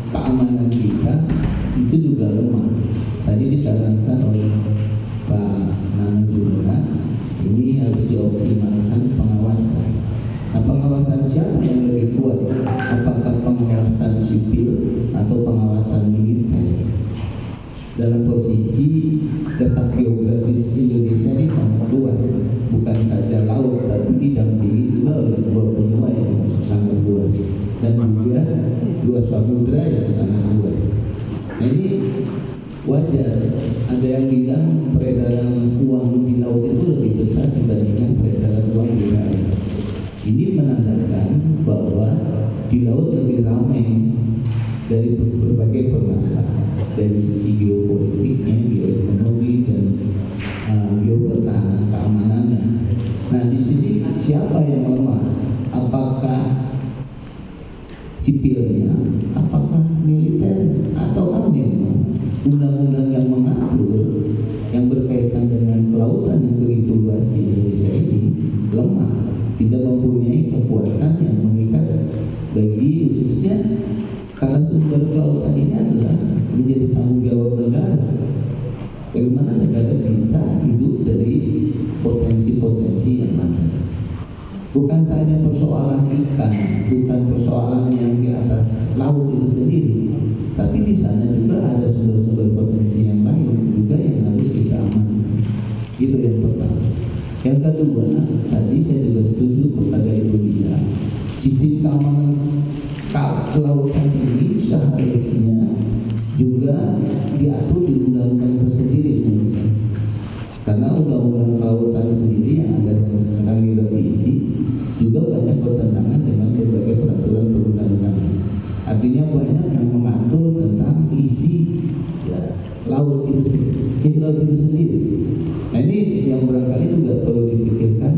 keamanan kita itu juga lemah. Tadi disarankan oleh Pak Nana juga, ini harus dioptimalkan pengawasan. Nah, pengawasan siapa yang lebih kuat? Apakah pengawasan sipil atau pengawasan militer? Dalam posisi letak geografis Indonesia ini sangat luas, bukan saja laut, tapi didampingi juga oleh dua benua yang sangat luas dan juga dua samudra yang sangat luas. Nah, ini wajar ada yang bilang peredaran uang di laut itu lebih besar dibandingkan peredaran uang di darat. Ini menandakan bahwa di laut lebih ramai dari berbagai permasalahan, dari sisi geopolitiknya, geoekonomi dan geopertahanan keamanannya. Nah, di sini siapa yang lemah? Apakah sipilnya, apakah militer, ataukah memang undang-undang yang mengatur yang berkaitan dengan kelautan yang begitu luas di Indonesia ini lemah, tidak mempunyai kekuatan yang mengikat bagi khususnya karena sumber kelautan ini adalah menjadi tanggung jawab negara. Bagaimana negara bisa hidup dari potensi-potensi yang ada? Bukan saja persoalan ikan, bukan persoalan yang di atas laut itu sendiri, tapi di sana juga ada sumber-sumber potensi yang lain juga yang harus kita amati. Itu yang pertama. Yang kedua, tadi saya juga setuju kepada Ibu Dia, sistem keamanan kelautan ini seharusnya juga diatur di undang-undang tersendiri, karena undang-undang kelautan sendiri yang ada yang sekarang direvisi juga banyak bertentangan dengan berbagai peraturan perundang-undangan. Artinya banyak yang mengatur tentang isi laut itu sendiri. Nah, ini yang barangkali juga perlu dipikirkan,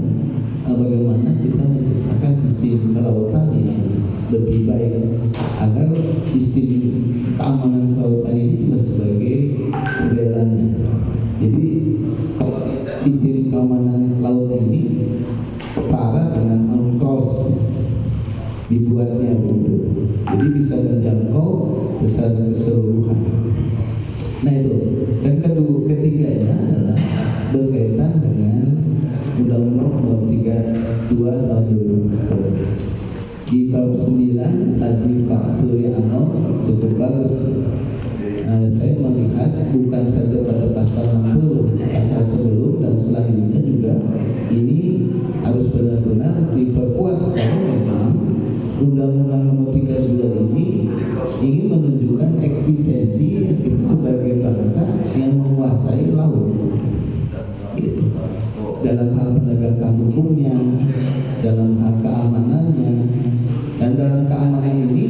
bagaimana kita menciptakan sistem kelautan yang lebih baik agar sistem keamanan kelautan ini juga sebagai pembelanya. Jadi kalau sistem keamanan laut ini setara dengan UNCLOS dibuatnya gitu, jadi bisa menjangkau secara keseluruhan. Nah itu. Dan ketiganya adalah berkaitan dengan Undang-Undang Nomor 32 Tahun 2014. Di bab 9 tadi Pak Suryano cukup bagus. Saya melihat bukan saja pada pasal 60, pasal sebelum dan selanjutnya juga ini harus benar-benar diperkuat karena memang Undang-Undang Nomor 32 ini ingin menunjukkan eksistensi kita sebagai bangsa yang menguasai laut. Gitu. Dalam hal penegakan hukumnya, dalam hal keamanannya, dan dalam keamanan ini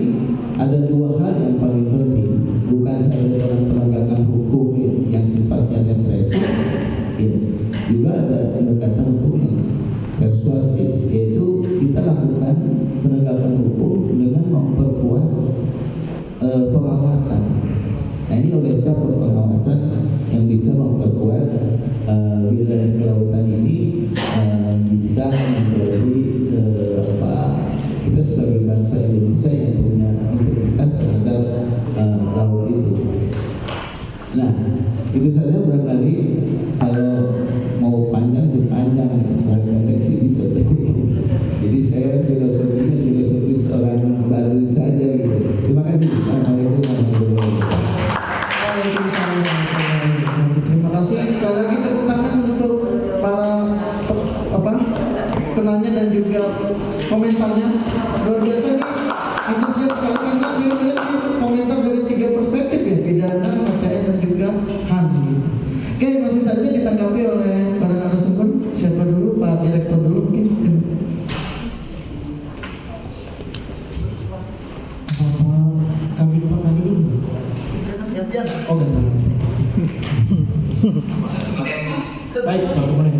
ada dua hal yang paling penting, bukan saja dalam penegakan hukum yang sifatnya represif, ya, juga ada pendekatan hukum yang persuasif, yaitu kita lakukan penegakan hukum dengan memperkuat pengawasan. Nah, ini oleh siapa pengawasan yang bisa memperkuat wilayah kelautan ini bisa menjadi kita sebagai bangsa Indonesia yang punya integritas terhadap laut itu. Nah, itu saja barangkali. Kalau mau panjang berpanjang, kalau pendek sih bisa. Jadi saya filosofinya
berkenannya dan juga komentarnya. Luar biasa nih, antusias sekali karena saya melihat komentar dari 3 perspektif ya, pidana, KPN dan juga HAM. Oke, masih saja ditanggapi oleh para narasumber. Siapa dulu? Pak Direktur dulu mungkin.
Kami dulu. Oh, baik, boleh.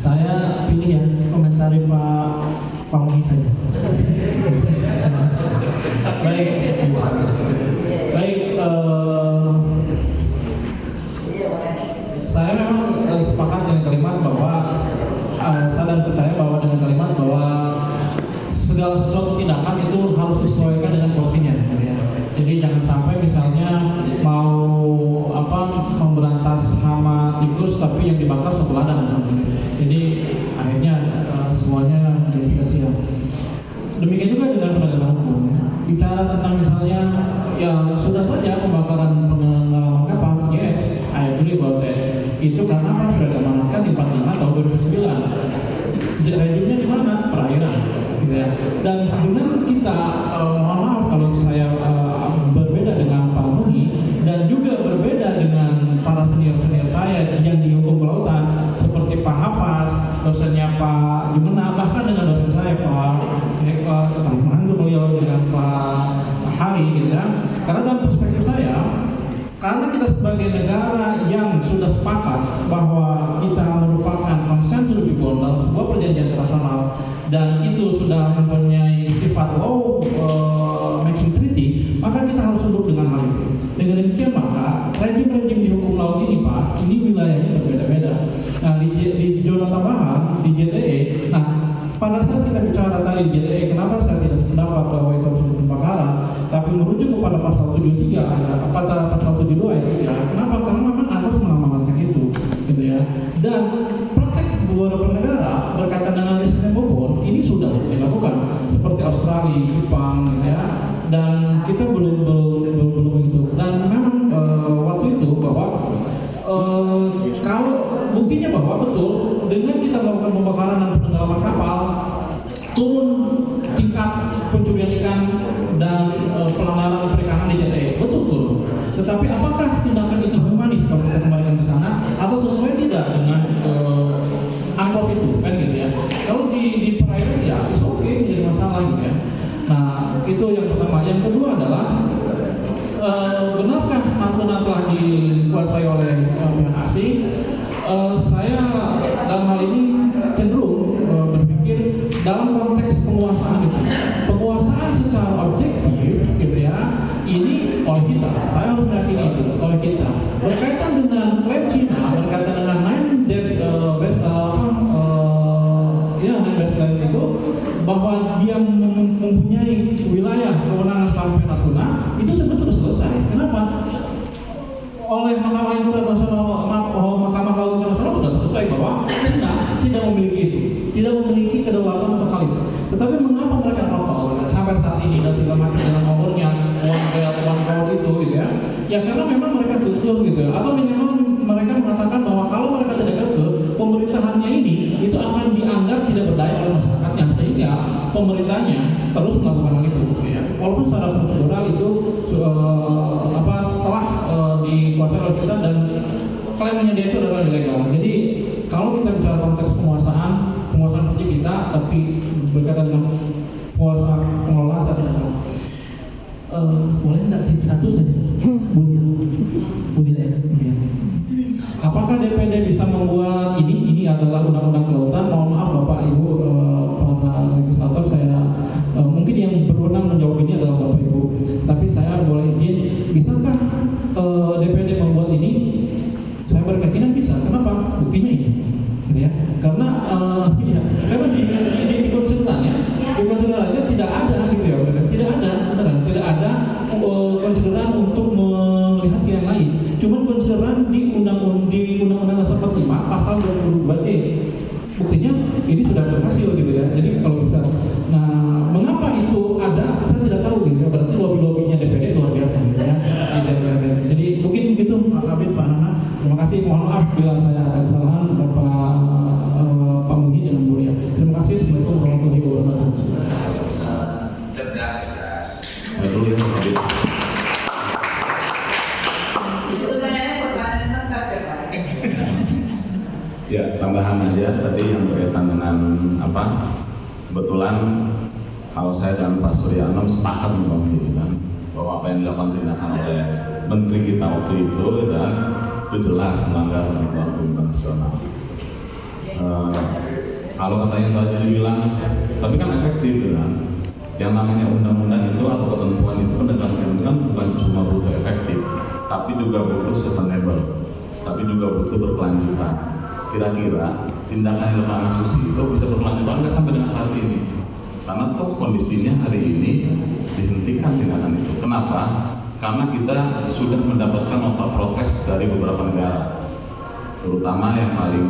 Saya pilih ya komentari Pak Muhi saja. Baik, saya memang sepakat dengan kalimat bahwa saya dan percaya bahwa dengan kalimat bahwa segala sesuatu tindakan itu harus disesuaikan dengan porsinya. Jadi jangan sampai misalnya mau memberantas hama tikus tapi yang dibakar satu ladang. Jadi akhirnya semuanya jadi sia-sia. Demikian juga dengan penegakan hukum. Bicara tentang misalnya ya sudah saja pembakaran pengalaman kapal, yes, I agree about that. Itu karena apa? Sudah diamanatkan di 45 tahun 2009. Rejimnya di mana? Perairan. Gitu ya. Dan dengan kita, mohon maaf kalau saya berbeda dengan Pak Muhi dan juga berbeda dengan para senior-senior saya yang dihukum kelautan seperti Pak Hafaz, dosennya Pak Jumena, bahkan dengan dosen saya Pak Mantu beliau dengan Pak Hari gitu ya. Karena dalam perspektif saya, karena kita sebagai negara yang sudah sepakat bahwa kita merupakan konsensus people dalam sebuah perjanjian internasional dan itu sudah mempunyai sifat law making treaty, maka kita harus tunduk dengan hal itu. Dengan demikian maka rejim-rejim di hukum laut ini Pak, ini wilayahnya berbeda-beda. Nah di zona tambahan di JTE, nah pada saat kita bicara tadi di JTE, kenapa saya tidak sependapat bahwa itu harus pembakaran, tapi merujuk kepada pasal 73 ayat pasal 72 ayat 3. Kenapa? Karena memang harus mengamankan itu, gitu ya. Dan praktek beberapa negara berkaitan dengan risiko bobor ini sudah dilakukan, seperti Australia, Jepang, gitu ya. Dan kita belum begitu. Dan memang waktu itu bahwa kalau buktinya bahwa betul dengan kita melakukan pembakaran dan penenggelaman kapal, turun tingkat pencurian ikan dan pelanggaran perikanan di JTE, betul turun. Tetapi apakah tindakan itu humanis kalau kita kembalikan ke sana atau sesuai tidak dengan angkot itu, kan gitu ya? Kalau di perairan ya, it's okay, jadi masalah gitu ya. Nah itu yang pertama. Yang kedua adalah benarkah Natuna telah dikuasai oleh pihak asing? Saya dalam hal ini cenderung berpikir dalam konteks penguasaan itu, penguasaan secara objektif, gitu ya, ini oleh kita. Saya harus meyakini itu oleh kita. Berkaitan dengan klaim Cina, berkaitan dengan baseline itu, bahwa dia mempunyai wilayah kewenangan sampai Natuna, itu sebetulnya sudah selesai. Kenapa? Oleh Mahkamah Internasional, Mahkamah Laut Internasional sudah selesai bahwa China tidak memiliki itu, tidak memiliki kedaulatan untuk hal itu. Tetapi mengapa mereka total sampai saat ini dan segala macam dengan nomornya one belt one road itu, gitu ya? Ya karena memang mereka tutup gitu, atau minimal mereka mengatakan bahwa kalau mereka tidak ke pemerintahannya ini itu akan dianggap tidak berdaya oleh masyarakatnya, sehingga pemerintahnya terus melakukan hal itu, gitu ya. Walaupun secara prosedural itu telah dikuasai oleh kita dan klaimnya dia itu adalah ilegal. Jadi kalau kita bicara konteks penguasaan fisik kita, tapi berkaitan dengan kuasa pengelolaan saya tidak tahu. Boleh nggak satu saja? Boleh. Apakah DPD bisa membuat ini adalah undang-undang kelautan? Mohon maaf Bapak Ibu para legislator, saya mungkin yang berwenang menjawab ini adalah Bapak Ibu. Tapi saya boleh izin, bisakah DPD membuat ini? Saya berkeyakinan bisa. Kenapa? Buktinya ini, gitu ya. Karena karena di konsiderannya tidak ada, gitu ya. Tidak ada konsideran untuk melihat yang lain. Cuman konsideran di Undang-Undang Dasar 45 pasal 22D. Buktinya ini sudah berhasil, gitu ya. Jadi kalau bisa, nah mengapa itu ada? Saya tidak tahu, gitu ya. Berarti lobby-lobbynya DPD luar biasa, gitu ya. Jadi mungkin begitu, Pak Kabit, Pak Nana. Terima kasih. Mohon maaf bila saya ada kesalahan, Bapak
kebetulan kalau saya dan Pak Surya Anom sepakat bahwa apa yang dilakukan tindakan oleh Menteri kita waktu itu itu jelas melanggar ketentuan hukum internasional. Kalau katanya tadi bilang, tapi kan efektif kan? Yang namanya undang-undang itu atau ketentuan itu penegakan hukum kan bukan cuma butuh efektif, tapi juga butuh sustainable, tapi juga butuh berkelanjutan. Kira-kira tindakan yang dilakukan Susi itu bisa berkelanjutan nggak sampai dengan saat ini? Karena toh kondisinya hari ini dihentikan tindakan itu. Kenapa? Karena kita sudah mendapatkan nota protes dari beberapa negara, terutama yang paling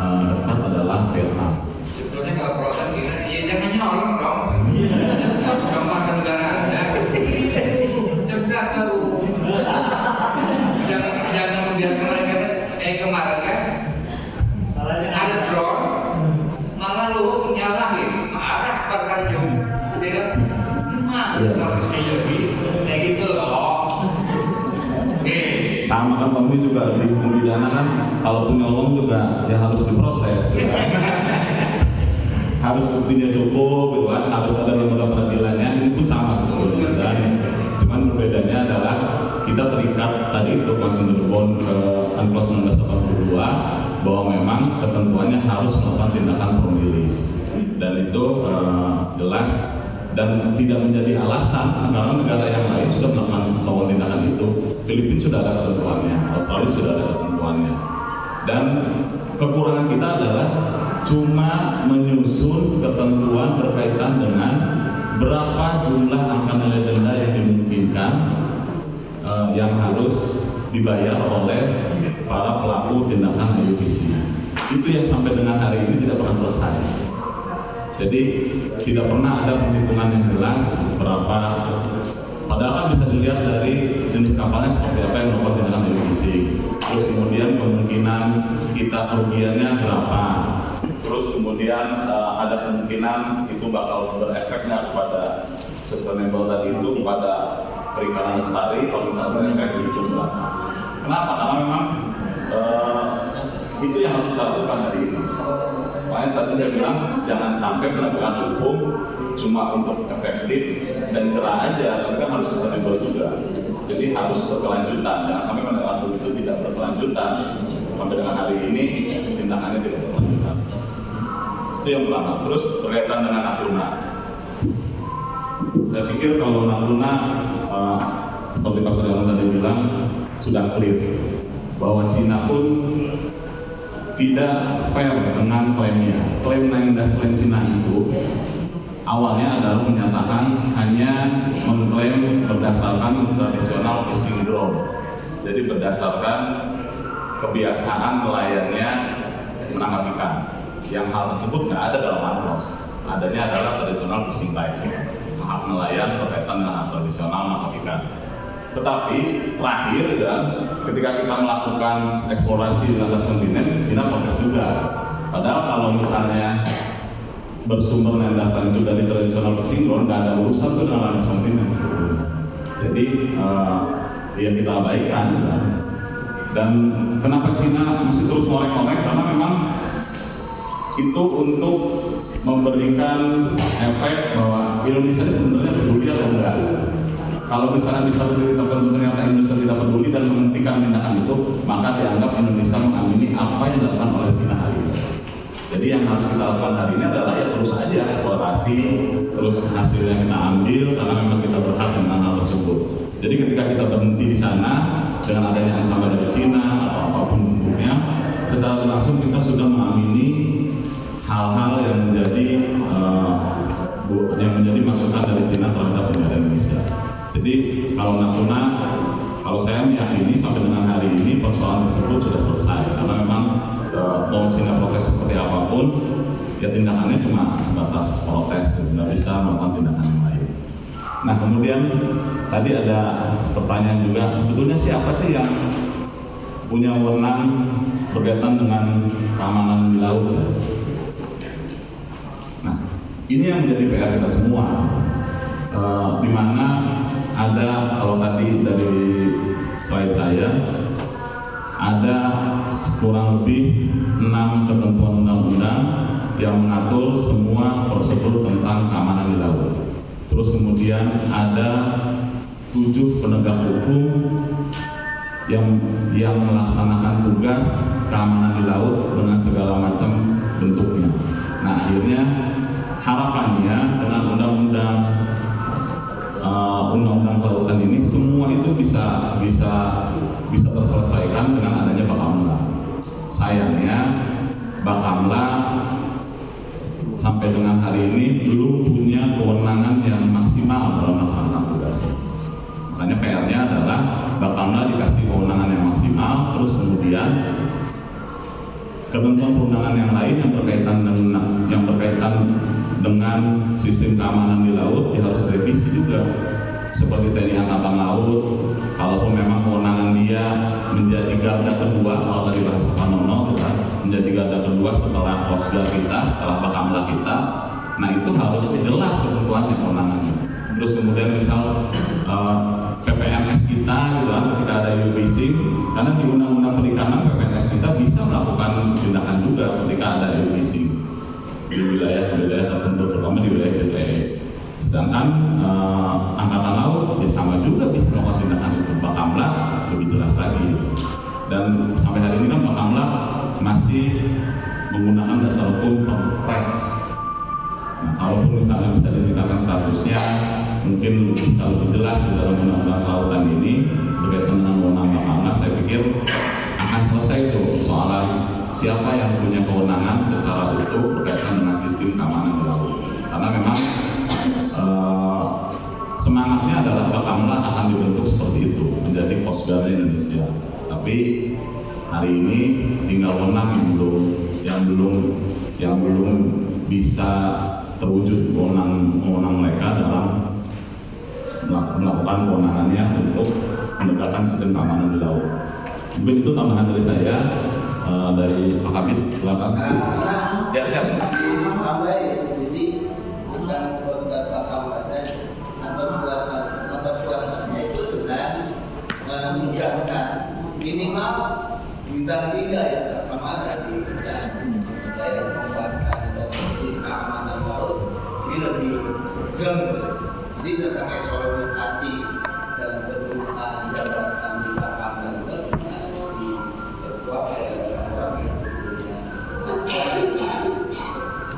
dekat adalah Vietnam.
Sebetulnya kalau protes kita, ya jangan nyolong dong. Gampang ke negara Anda. Cerdas lalu. Jangan membiarkan mereka kemarin kan ada drone, malah lu nyalahin, marah Tanjung. Dia mana kalau kayak gitu loh.
Sama kan kami juga di hukum pidana kan, kalau nyolong juga ya harus diproses. Harus buktinya cukup gitu kan, harus ada lembaga peradilannya. Ini pun sama sebetulnya, dan cuman berbedanya adalah kita terikat tadi itu Constitutional Bond ke UNCLOS 1982 bahwa memang ketentuannya harus melakukan tindakan promilis, dan itu jelas dan tidak menjadi alasan karena negara yang lain sudah melakukan tindakan itu. Filipina sudah ada ketentuannya, Australia sudah ada ketentuannya, dan kekurangan kita adalah cuma menyusun ketentuan berkaitan dengan berapa jumlah angka nilai denda yang dimungkinkan yang harus dibayar oleh para pelaku tindakan IUVC. Itu yang sampai dengan hari ini tidak pernah selesai. Jadi tidak pernah ada perhitungan yang jelas berapa. Padahal kan bisa dilihat dari jenis kapalnya seperti apa yang melakukan tindakan IUVC. Terus kemudian kemungkinan kita kerugiannya berapa. Terus kemudian ada kemungkinan itu bakal berefeknya kepada sustainable tadi itu, kepada perikanan lestari kalau misalnya efek itu berapa. Kenapa? Karena memang itu yang harus kita lakukan hari ini. Makanya tadi saya bilang jangan sampai penegakan hukum cuma untuk efektif dan cerah aja, tapi kan harus sustainable juga. Jadi harus berkelanjutan, jangan sampai penegakan hukum itu tidak berkelanjutan. Sampai dengan hari ini tindakannya tidak berkelanjutan. Itu yang pertama. Terus berkaitan dengan Natuna. Saya pikir kalau Natuna seperti Pak Surya tadi bilang sudah clear bahwa Cina pun tidak fair dengan klaimnya. Klaim 19 Cina itu awalnya adalah menyatakan hanya mengklaim berdasarkan tradisional fishing ground. Jadi berdasarkan kebiasaan nelayannya menangkap ikan. Yang hal tersebut nggak ada dalam UNCLOS. Adanya adalah tradisional fishing right, hak nelayan berkaitan dengan hak tradisional menangkap ikan. Tetapi terakhir kan, ketika kita melakukan eksplorasi di atas kontinen, Cina protes juga. Padahal kalau misalnya bersumber landasan itu dari tradisional fishing ground, nggak ada urusan tuh dengan landasan kontinen. Jadi ya kita abaikan. Kan? Dan kenapa Cina masih terus ngorek-ngorek? Karena memang itu untuk memberikan efek bahwa Indonesia ini sebenarnya peduli atau enggak. Kalau misalnya di satu titik tertentu ternyata Indonesia tidak peduli dan menghentikan tindakan itu, maka dianggap Indonesia mengamini apa yang dilakukan oleh Cina hari ini. Jadi yang harus kita lakukan hari ini adalah ya terus aja eksplorasi, terus hasilnya kita ambil karena memang kita berhak dengan hal tersebut. Jadi ketika kita berhenti di sana dengan adanya ancaman dari Cina atau apapun bentuknya, secara langsung kita sudah mengamini hal-hal yang menjadi masukan dari Cina terhadap negara Indonesia. Jadi kalau Natuna, kalau saya meyakini sampai dengan hari ini persoalan tersebut sudah selesai karena memang mau Cina protes seperti apapun, ya tindakannya cuma sebatas protes, tidak bisa melakukan tindakan yang lain. Nah kemudian tadi ada pertanyaan juga, sebetulnya siapa sih yang punya wewenang berkaitan dengan keamanan di laut? Nah ini yang menjadi PR kita semua, di mana ada, kalau tadi dari slide saya, ada kurang lebih 6 ketentuan undang-undang yang mengatur semua prosedur tentang keamanan di laut. Terus kemudian ada 7 penegak hukum yang melaksanakan tugas keamanan di laut dengan segala macam bentuknya. Nah, akhirnya harapannya dengan undang-undang kelautan ini semua itu bisa terselesaikan dengan adanya Bakamla. Sayangnya Bakamla sampai dengan hari ini belum punya kewenangan yang maksimal dalam melaksanakan tugasnya. Makanya PR-nya adalah Bakamla dikasih kewenangan yang maksimal, terus kemudian ketentuan perundangan yang lain yang berkaitan dengan sistem keamanan di laut harus direvisi juga. Seperti TNI Angkatan Laut, kalaupun memang kewenangan dia menjadi garda kedua, kalau tadi bahasa Pak Nono, menjadi garda kedua setelah Coast Guard kita, setelah Bakamla kita, nah itu harus jelas ketentuannya kewenangannya. Terus kemudian misal PPMS kita gitu kan, ketika ada EU fishing, karena di Undang-Undang Perikanan PPMS kita bisa melakukan tindakan juga ketika ada EU fishing di wilayah-wilayah tertentu, terutama di wilayah DTE. Sedangkan Angkatan Laut ya sama juga bisa melakukan tindakan itu. Bakamla lebih jelas lagi. Dan sampai hari ini kan Bakamla masih menggunakan dasar hukum Perpres. Nah, kalaupun misalnya bisa ditingkatkan statusnya, mungkin bisa lebih jelas di dalam undang-undang kelautan ini berkaitan dengan wewenang Bakamla, saya pikir akan selesai tuh soalan siapa yang punya kewenangan secara utuh berkaitan dengan sistem keamanan di laut. Karena memang semangatnya adalah Bakamla akan dibentuk seperti itu, menjadi Coast Guard Indonesia. Tapi hari ini tinggal wewenang yang belum bisa terwujud wewenang mereka dalam melakukan kewenangannya untuk menegakkan sistem keamanan di laut. Mungkin itu tambahan dari saya, dari Pak Kabit. Silakan. Ya, siap.
Jadi bukan buat Bakamla saya atau buatnya itu dengan menugaskan minimal bintang 3 ya sama dari saya membuatkan dan keamanan laut ini lebih grem. Jadi tentang ekologisasi dan bentukan jabatan di Bakamla itu diperkuat oleh orang yang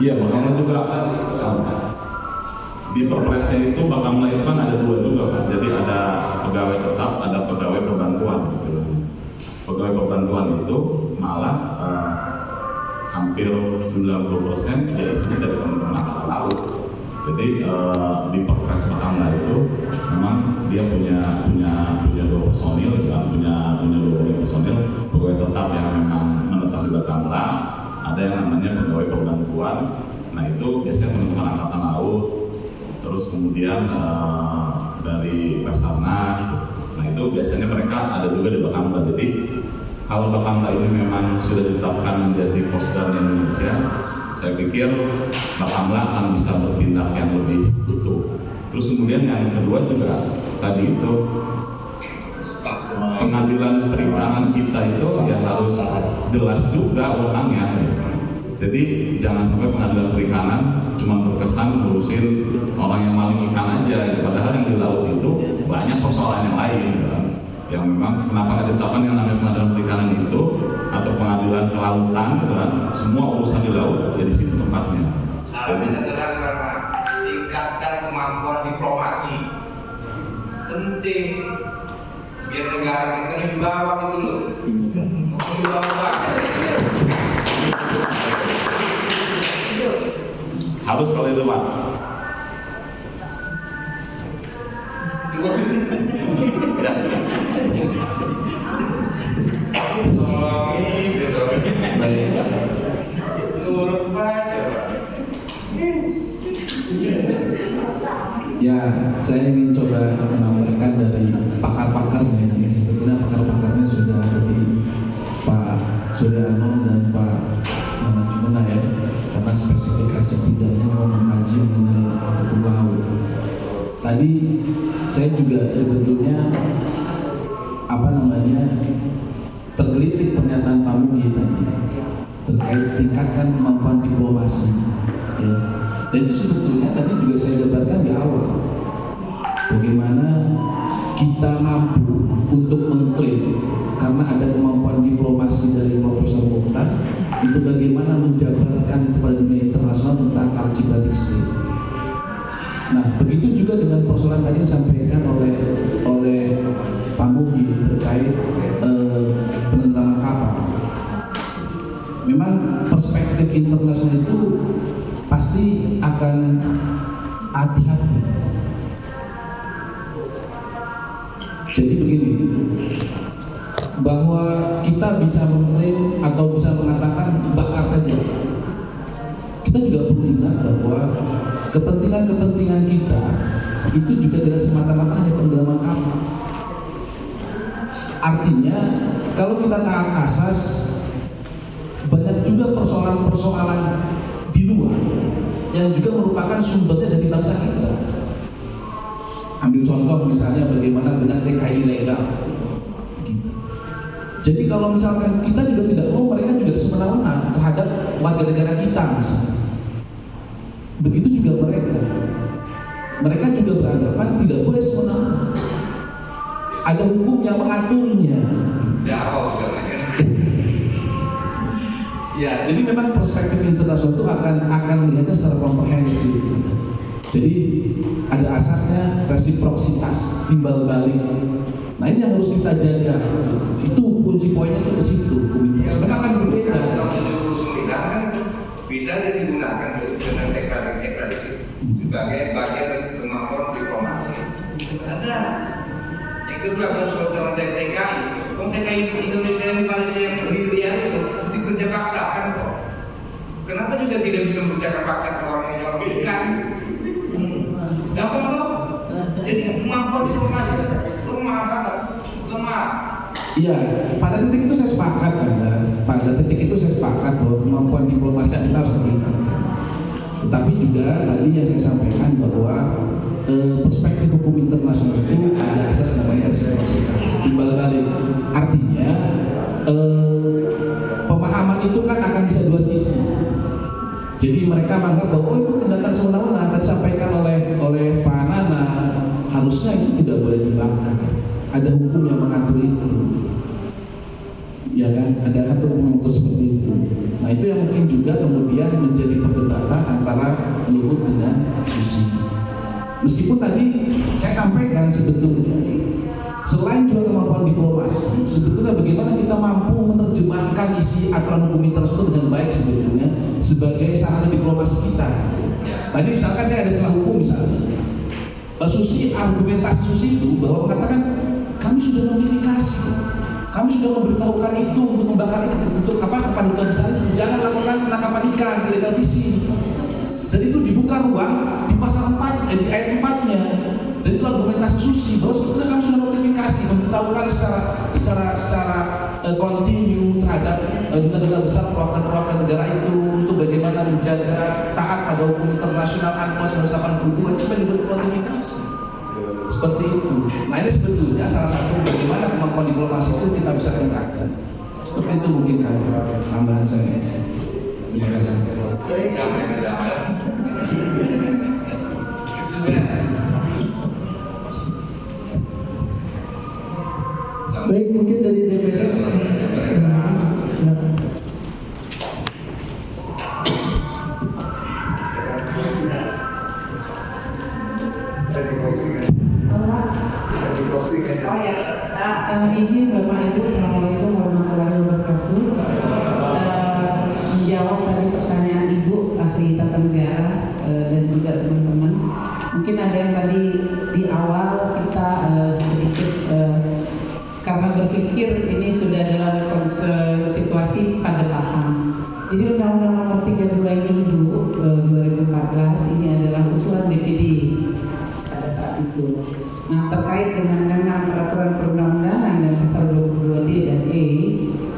Iya, Bakamla juga di Perpresnya itu Bakamla itu kan ada 2 juga kan. Jadi ada pegawai tetap, ada pegawai perbantuan istilahnya. Pegawai perbantuan itu malah hampir 90% ya isinya dari teman-teman Angkatan Laut. Jadi di Perpres Bakamla itu memang dia punya 2 personil, punya 2 personil pegawai tetap yang memang menetap di Bakamla. Ada yang namanya pegawai perbantuan. Nah itu biasanya teman-teman Angkatan Laut. Terus kemudian dari Basarnas. Nah itu biasanya mereka ada juga di Bakamla. Jadi kalau Bakamla ini memang sudah ditetapkan menjadi Coast Guard Indonesia, saya pikir Bakamla akan bisa bertindak yang lebih utuh. Terus kemudian yang kedua juga tadi itu pengadilan perikanan kita itu ya harus jelas juga wewenangnya. Jadi jangan sampai pengadilan perikanan cuma berkesan ngurusin orang yang maling ikan aja, padahal yang di laut itu banyak persoalan yang lain kan? Yang memang kenapa nggak ditetapkan yang namanya pengadilan perikanan itu atau pengadilan kelautan gitu kan? Semua urusan di laut jadi situ tempatnya.
Sarannya adalah karena tingkatkan kemampuan diplomasi penting biar negara kita di bawah gitu loh. Di bawah
harus kalau itu Pak.
Ya, saya ingin coba menambahkan dari pakar-pakarnya. Sebetulnya pakar-pakarnya sudah ada di Pak Suryano dan Pak Manajumena ya, karena spesifikasi bidangnya mau mengkaji mengenai hukum laut. Tadi saya juga sebetulnya tergelitik pernyataan Pak Mugi tadi terkait tingkatkan kemampuan diplomasi. Ya. Dan itu sebetulnya tadi juga saya jabarkan di awal, bagaimana kita mampu untuk mengklaim karena ada kemampuan diplomasi dari Profesor Mokhtar untuk bagaimana menjabarkan itu pada dunia internasional tentang archipelagic state. Nah, begitu juga dengan persoalan tadi disampaikan oleh Pak Mugi terkait penenggelaman kapal. Memang perspektif internasional itu pasti akan hati-hati. Jadi begini, bahwa kita bisa mengklaim atau bisa mengatakan bakar saja. Kita juga perlu ingat bahwa kepentingan-kepentingan kita itu juga tidak semata-mata hanya penenggelaman kapal. Artinya, kalau kita taat asas, banyak juga persoalan-persoalan di luar yang juga merupakan sumbernya dari bangsa kita. Ambil contoh misalnya bagaimana banyak TKI ilegal. Jadi kalau misalkan kita juga tidak mau mereka juga semena-mena terhadap warga negara kita misalnya. Begitu juga mereka. Mereka juga beranggapan tidak boleh semena-mena. Ada hukum yang mengaturnya.
Jauh misalnya.
Ya, jadi memang perspektif internasional itu akan melihatnya secara komprehensif. Jadi ada asasnya resiprositas, timbal balik. Nah ini yang harus kita jaga. Itu kunci poinnya itu di situ.
Sebenarnya kan berbeda. Tahun 79 kan bisa digunakan dengan deklarasi sebagai bagian dari kemampuan diplomasi. Ada. Yang kedua kan soal TKI. TKI Indonesia yang di Malaysia yang berdirian itu dikerja paksakan kok. Kenapa juga tidak bisa berbicara paksa ke orang yang jual ikan? Gampang kok. Jadi kemampuan diplomasi itu lemah banget, lemah.
Iya, pada titik itu saya sepakat pada titik itu saya sepakat bahwa kemampuan diplomasi kita harus ditingkatkan. Tetapi juga tadi yang saya sampaikan bahwa perspektif hukum internasional itu ada asas namanya resiprositas, timbal balik. Artinya pemahaman itu kan akan bisa dua sisi. Jadi mereka menganggap bahwa itu tindakan semena-mena yang disampaikan oleh Pak Nana, harusnya itu tidak boleh dibakar. Ada hukum yang mengatur itu. Ya kan, ada atur hukum seperti itu. Nah itu yang mungkin juga kemudian menjadi perdebatan antara Luhut dengan Susi. Meskipun tadi saya sampaikan sebetulnya selain juga kemampuan diplomasi, sebetulnya bagaimana kita mampu menerjemahkan isi aturan hukum internasional dengan baik sebetulnya sebagai sarana diplomasi kita. Tadi misalkan saya ada celah hukum misalnya, Susi, argumentasi Susi itu bahwa mengatakan kami sudah notifikasi, kami sudah memberitahukan itu untuk membakar itu, untuk apa kepada duta besar itu jangan lakukan penangkapan ikan illegal fishing. Dan itu dibuka ruang di pasal 4, di ayat 4-nya. Dan itu argumentasi Susi bahwa sebetulnya kami sudah notifikasi, memberitahukan secara kontinu terhadap duta-duta besar perwakilan negara itu untuk bagaimana menjaga taat pada hukum internasional UNCLOS 1982 itu sudah dibuat notifikasi. Seperti itu. Nah ini sebetulnya salah satu bagaimana kemampuan diplomasi itu kita bisa tingkatkan. Seperti itu mungkin kan tambahan saya. Terima kasih.
Baik, mungkin dari DPD. Silakan.
Oh ya, izin Bapak Ibu, Assalamualaikum warahmatullahi wabarakatuh. Menjawab tadi pertanyaan Ibu ahli tata negara dan juga teman-teman. Mungkin ada yang tadi di awal kita sedikit karena berpikir ini sudah dalam situasi pada paham. Jadi Undang-Undang Nomor 32 ini Ibu 2014 ini adalah usulan DPD pada saat itu. Nah, terkait dengan memang peraturan perundang-undangan dan pasal 22D dan E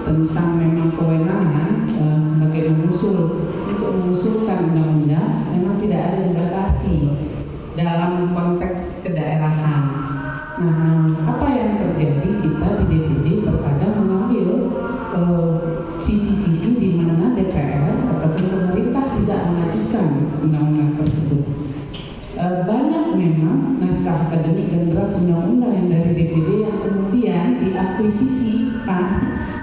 tentang memang kewenangan sebagai untuk mengusulkan undang-undang memang tidak ada dibatasi dalam konteks kedaerahan. Nah, apa yang terjadi kita di DPD terkadang mengambil sisi-sisi di mana naskah akademik dan draft undang-undang yang dari DPD yang kemudian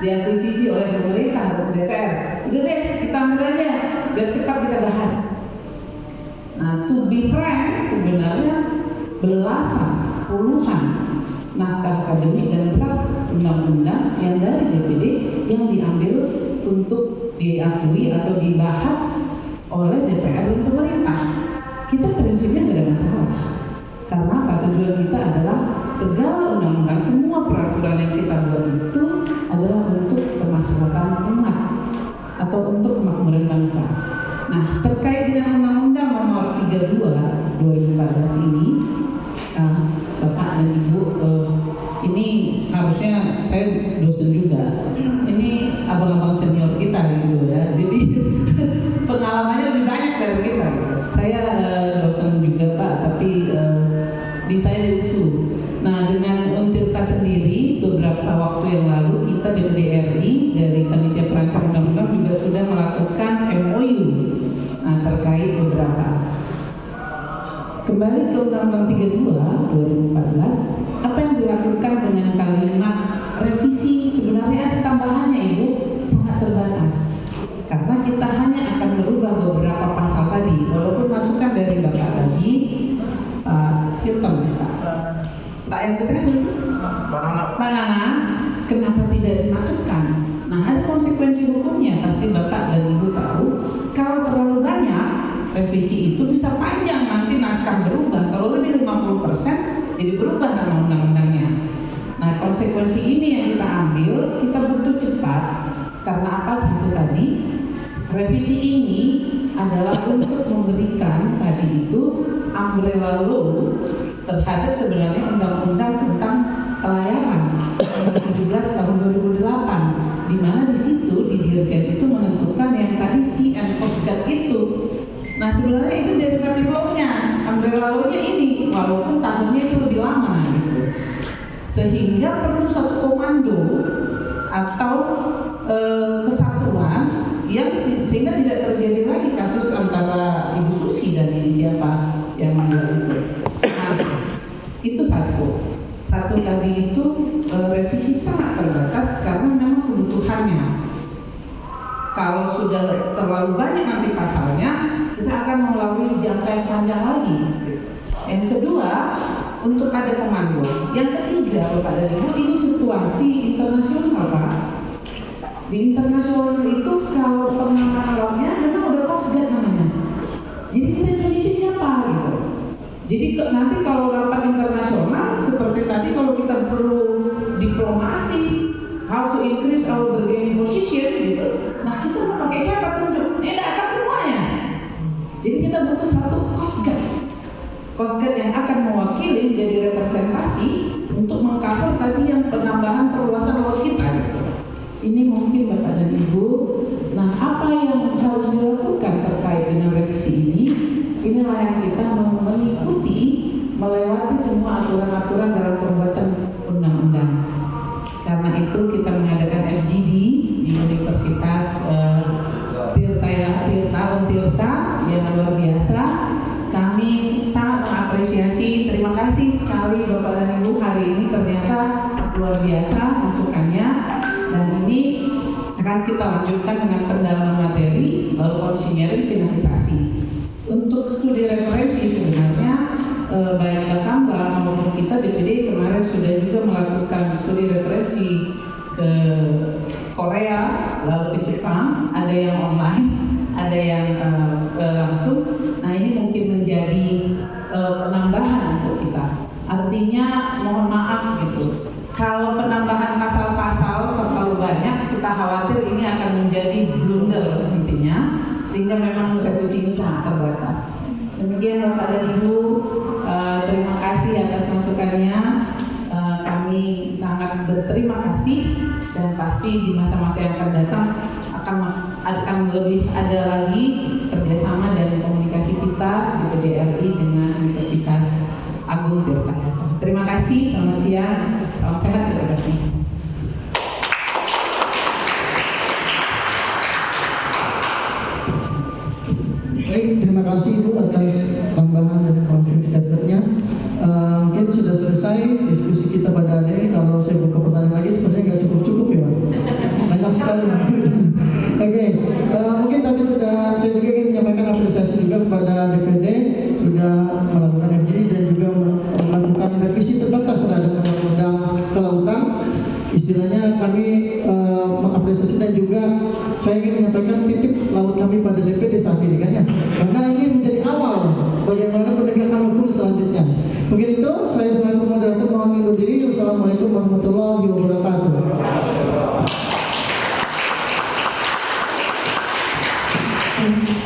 diakuisisi oleh pemerintah atau DPR. Udah deh, kita ambil aja biar cepat kita bahas. Nah, to be frank, sebenarnya belasan, puluhan naskah akademik dan draft undang-undang yang dari DPD yang diambil untuk diakui atau dibahas oleh DPR dan pemerintah. Kita prinsipnya tidak ada masalah. Karena apa? Tujuan kita adalah segala undang-undang, semua peraturan yang kita buat itu adalah untuk kemaslahatan umat atau untuk kemakmuran bangsa. Nah, terkait dengan Undang-Undang Nomor 32 2014 ini, Bapak dan Ibu, ini harusnya saya dosen juga. Ini abang-abang senior kita gitu ya. Jadi pengalamannya lebih banyak dari kita. Saya dosen juga Pak, tapi di saya usul. Nah, dengan Untirta sendiri beberapa waktu yang lalu kita DPD RI dari Panitia Perancang Undang-Undang juga sudah melakukan MOU terkait beberapa. Kembali ke Undang-Undang 32 2014, apa yang dilakukan dengan kalimat revisi sebenarnya ada tambahannya Ibu, sangat terbatas. Karena kita hanya akan merubah beberapa pasal tadi, walaupun masukan dari Bapak tadi, Pak Hilton, Pak yang kita Pak Nana, kenapa tidak dimasukkan? Nah, ada konsekuensi hukumnya, pasti Bapak dan Ibu tahu. Kalau terlalu banyak, revisi itu bisa panjang, nanti naskah berubah. Kalau lebih 50%, jadi berubah nama undang-undangnya. Nah, konsekuensi ini yang kita ambil, kita butuh cepat. Karena apa? Satu tadi, revisi ini adalah untuk memberikan tadi itu umbrella law terhadap sebenarnya undang-undang tentang pelayaran nomor 17 tahun 2008, di mana di situ di Dirjen itu menentukan yang tadi Sea and Coast Guard itu. Nah, sebenarnya itu derivatif law-nya, umbrella law-nya ini, walaupun tahunnya itu lebih lama gitu. Sehingga perlu satu komando atau kesatuan yang sehingga tidak terjadi lagi kasus antara Ibu Susi dan ini siapa yang membuat itu. Nah, itu satu tadi itu revisi sangat terbatas karena memang kebutuhannya. Kalau sudah terlalu banyak nanti pasalnya, kita akan melalui jangka yang panjang lagi. Yang kedua, untuk ada komando. Yang ketiga, Bapak dan Ibu, ini situasi internasional, Pak. Di internasional itu kalau pengaman lautnya memang udah Coast Guard namanya. Jadi kita Indonesia siapa gitu. Jadi nanti kalau rapat internasional seperti tadi kalau kita perlu diplomasi, how to increase our bargaining position gitu. Nah, kita mau pakai siapa tunjuk? Ini datang semuanya. Jadi kita butuh satu Coast Guard. Coast Guard yang akan mewakili jadi representasi untuk mengcover tadi yang penambahan perluasan laut kita gitu. Ini mungkin Bapak dan Ibu. Nah, apa yang harus dilakukan terkait dengan revisi ini? Inilah yang kita mengikuti, melewati semua aturan-aturan dalam pembuatan undang-undang. Karena itu kita mengadakan FGD di Universitas Tirta Untirta yang luar biasa. Kami sangat mengapresiasi, terima kasih sekali Bapak dan Ibu, hari ini ternyata luar biasa masukannya. Dan ini akan kita lanjutkan dengan pendalaman materi, lalu konsinyering, finalisasi. Untuk studi referensi sebenarnya baik Bakamla maupun kita DPD kemarin sudah juga melakukan studi referensi ke Korea, lalu ke Jepang, ada yang online, ada yang langsung. Nah, ini mungkin menjadi penambahan untuk kita. Artinya mohon maaf gitu. Kalau penambahan pasal-pasal terlalu banyak, kita khawatir ini akan menjadi blunder intinya, sehingga memang revisi ini sangat terbatas. Demikian Bapak dan Ibu, terima kasih atas masukannya. Kami sangat berterima kasih dan pasti di masa-masa yang akan datang akan lebih ada lagi kerjasama dan komunikasi kita DPD RI dengan Universitas Agung Tirta Yasa. Terima kasih, selamat siang, salam sehat, terima kasih.
Baik, terima kasih Ibu atas tambahan dan closing statement-nya. selesai diskusi kita pada hari ini. Kalau saya buka pertanyaan lagi sebenarnya nggak cukup ya, banyak sekali. Oke, mungkin tapi saya juga ingin menyampaikan apresiasi juga kepada DPD sudah melakukan FGD dan juga melakukan revisi terbatas terhadap undang-undang kelautan. Istilahnya kami mengapresiasi dan juga saya ingin menyampaikan titik laut kami pada DPD saat ini kan ya, karena ini menjadi awal bagaimana penegakan hukum selanjutnya. Mungkin itu saya selaku moderator mohon undur diri. Wassalamualaikum warahmatullahi wabarakatuh.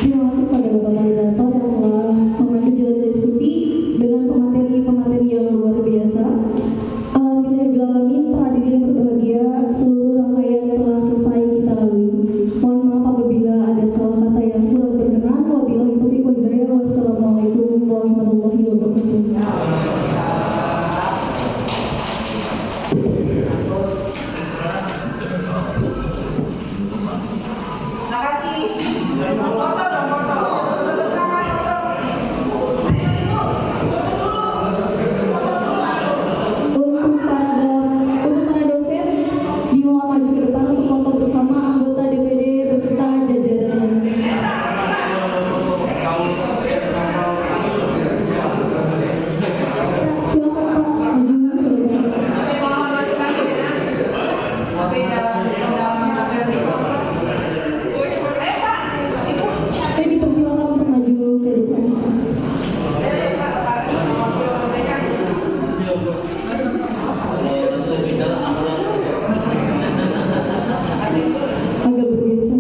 Terima kasih kepada Bapak Moderator yang telah memandu jalan diskusi dengan pemateri-pemateri yang luar biasa. Alhamdulillahirrahmanirrahim, para hadirin yang berbahagia, seluruh rangkaian telah selesai kita lalui. Mohon maaf apabila ada salah kata yang kurang berkenan. Wabillahi taufiq wal hidayah. Wassalamualaikum warahmatullahi wabarakatuh. Untuk para dosen dimohon maju ke depan untuk foto bersama anggota DPD beserta jajarannya. Silakan Pak maju ke depan. Dipersilakan untuk maju ke depan. Agak bergeser.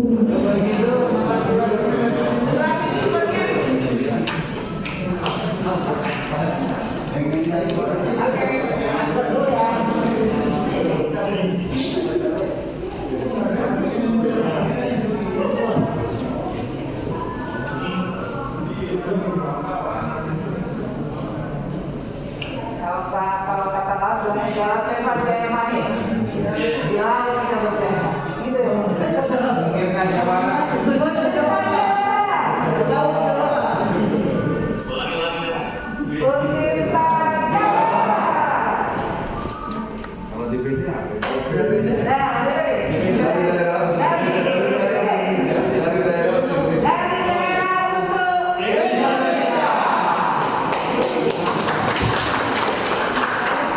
Kalau kata laut bilang jualan Stefan Jaya Mani, dia bisa berjaya. Gitu ya. Mungkin Jawa.
Kalau di BD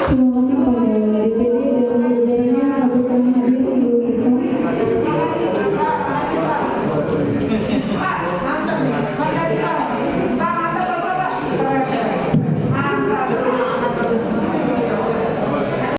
Terima kasih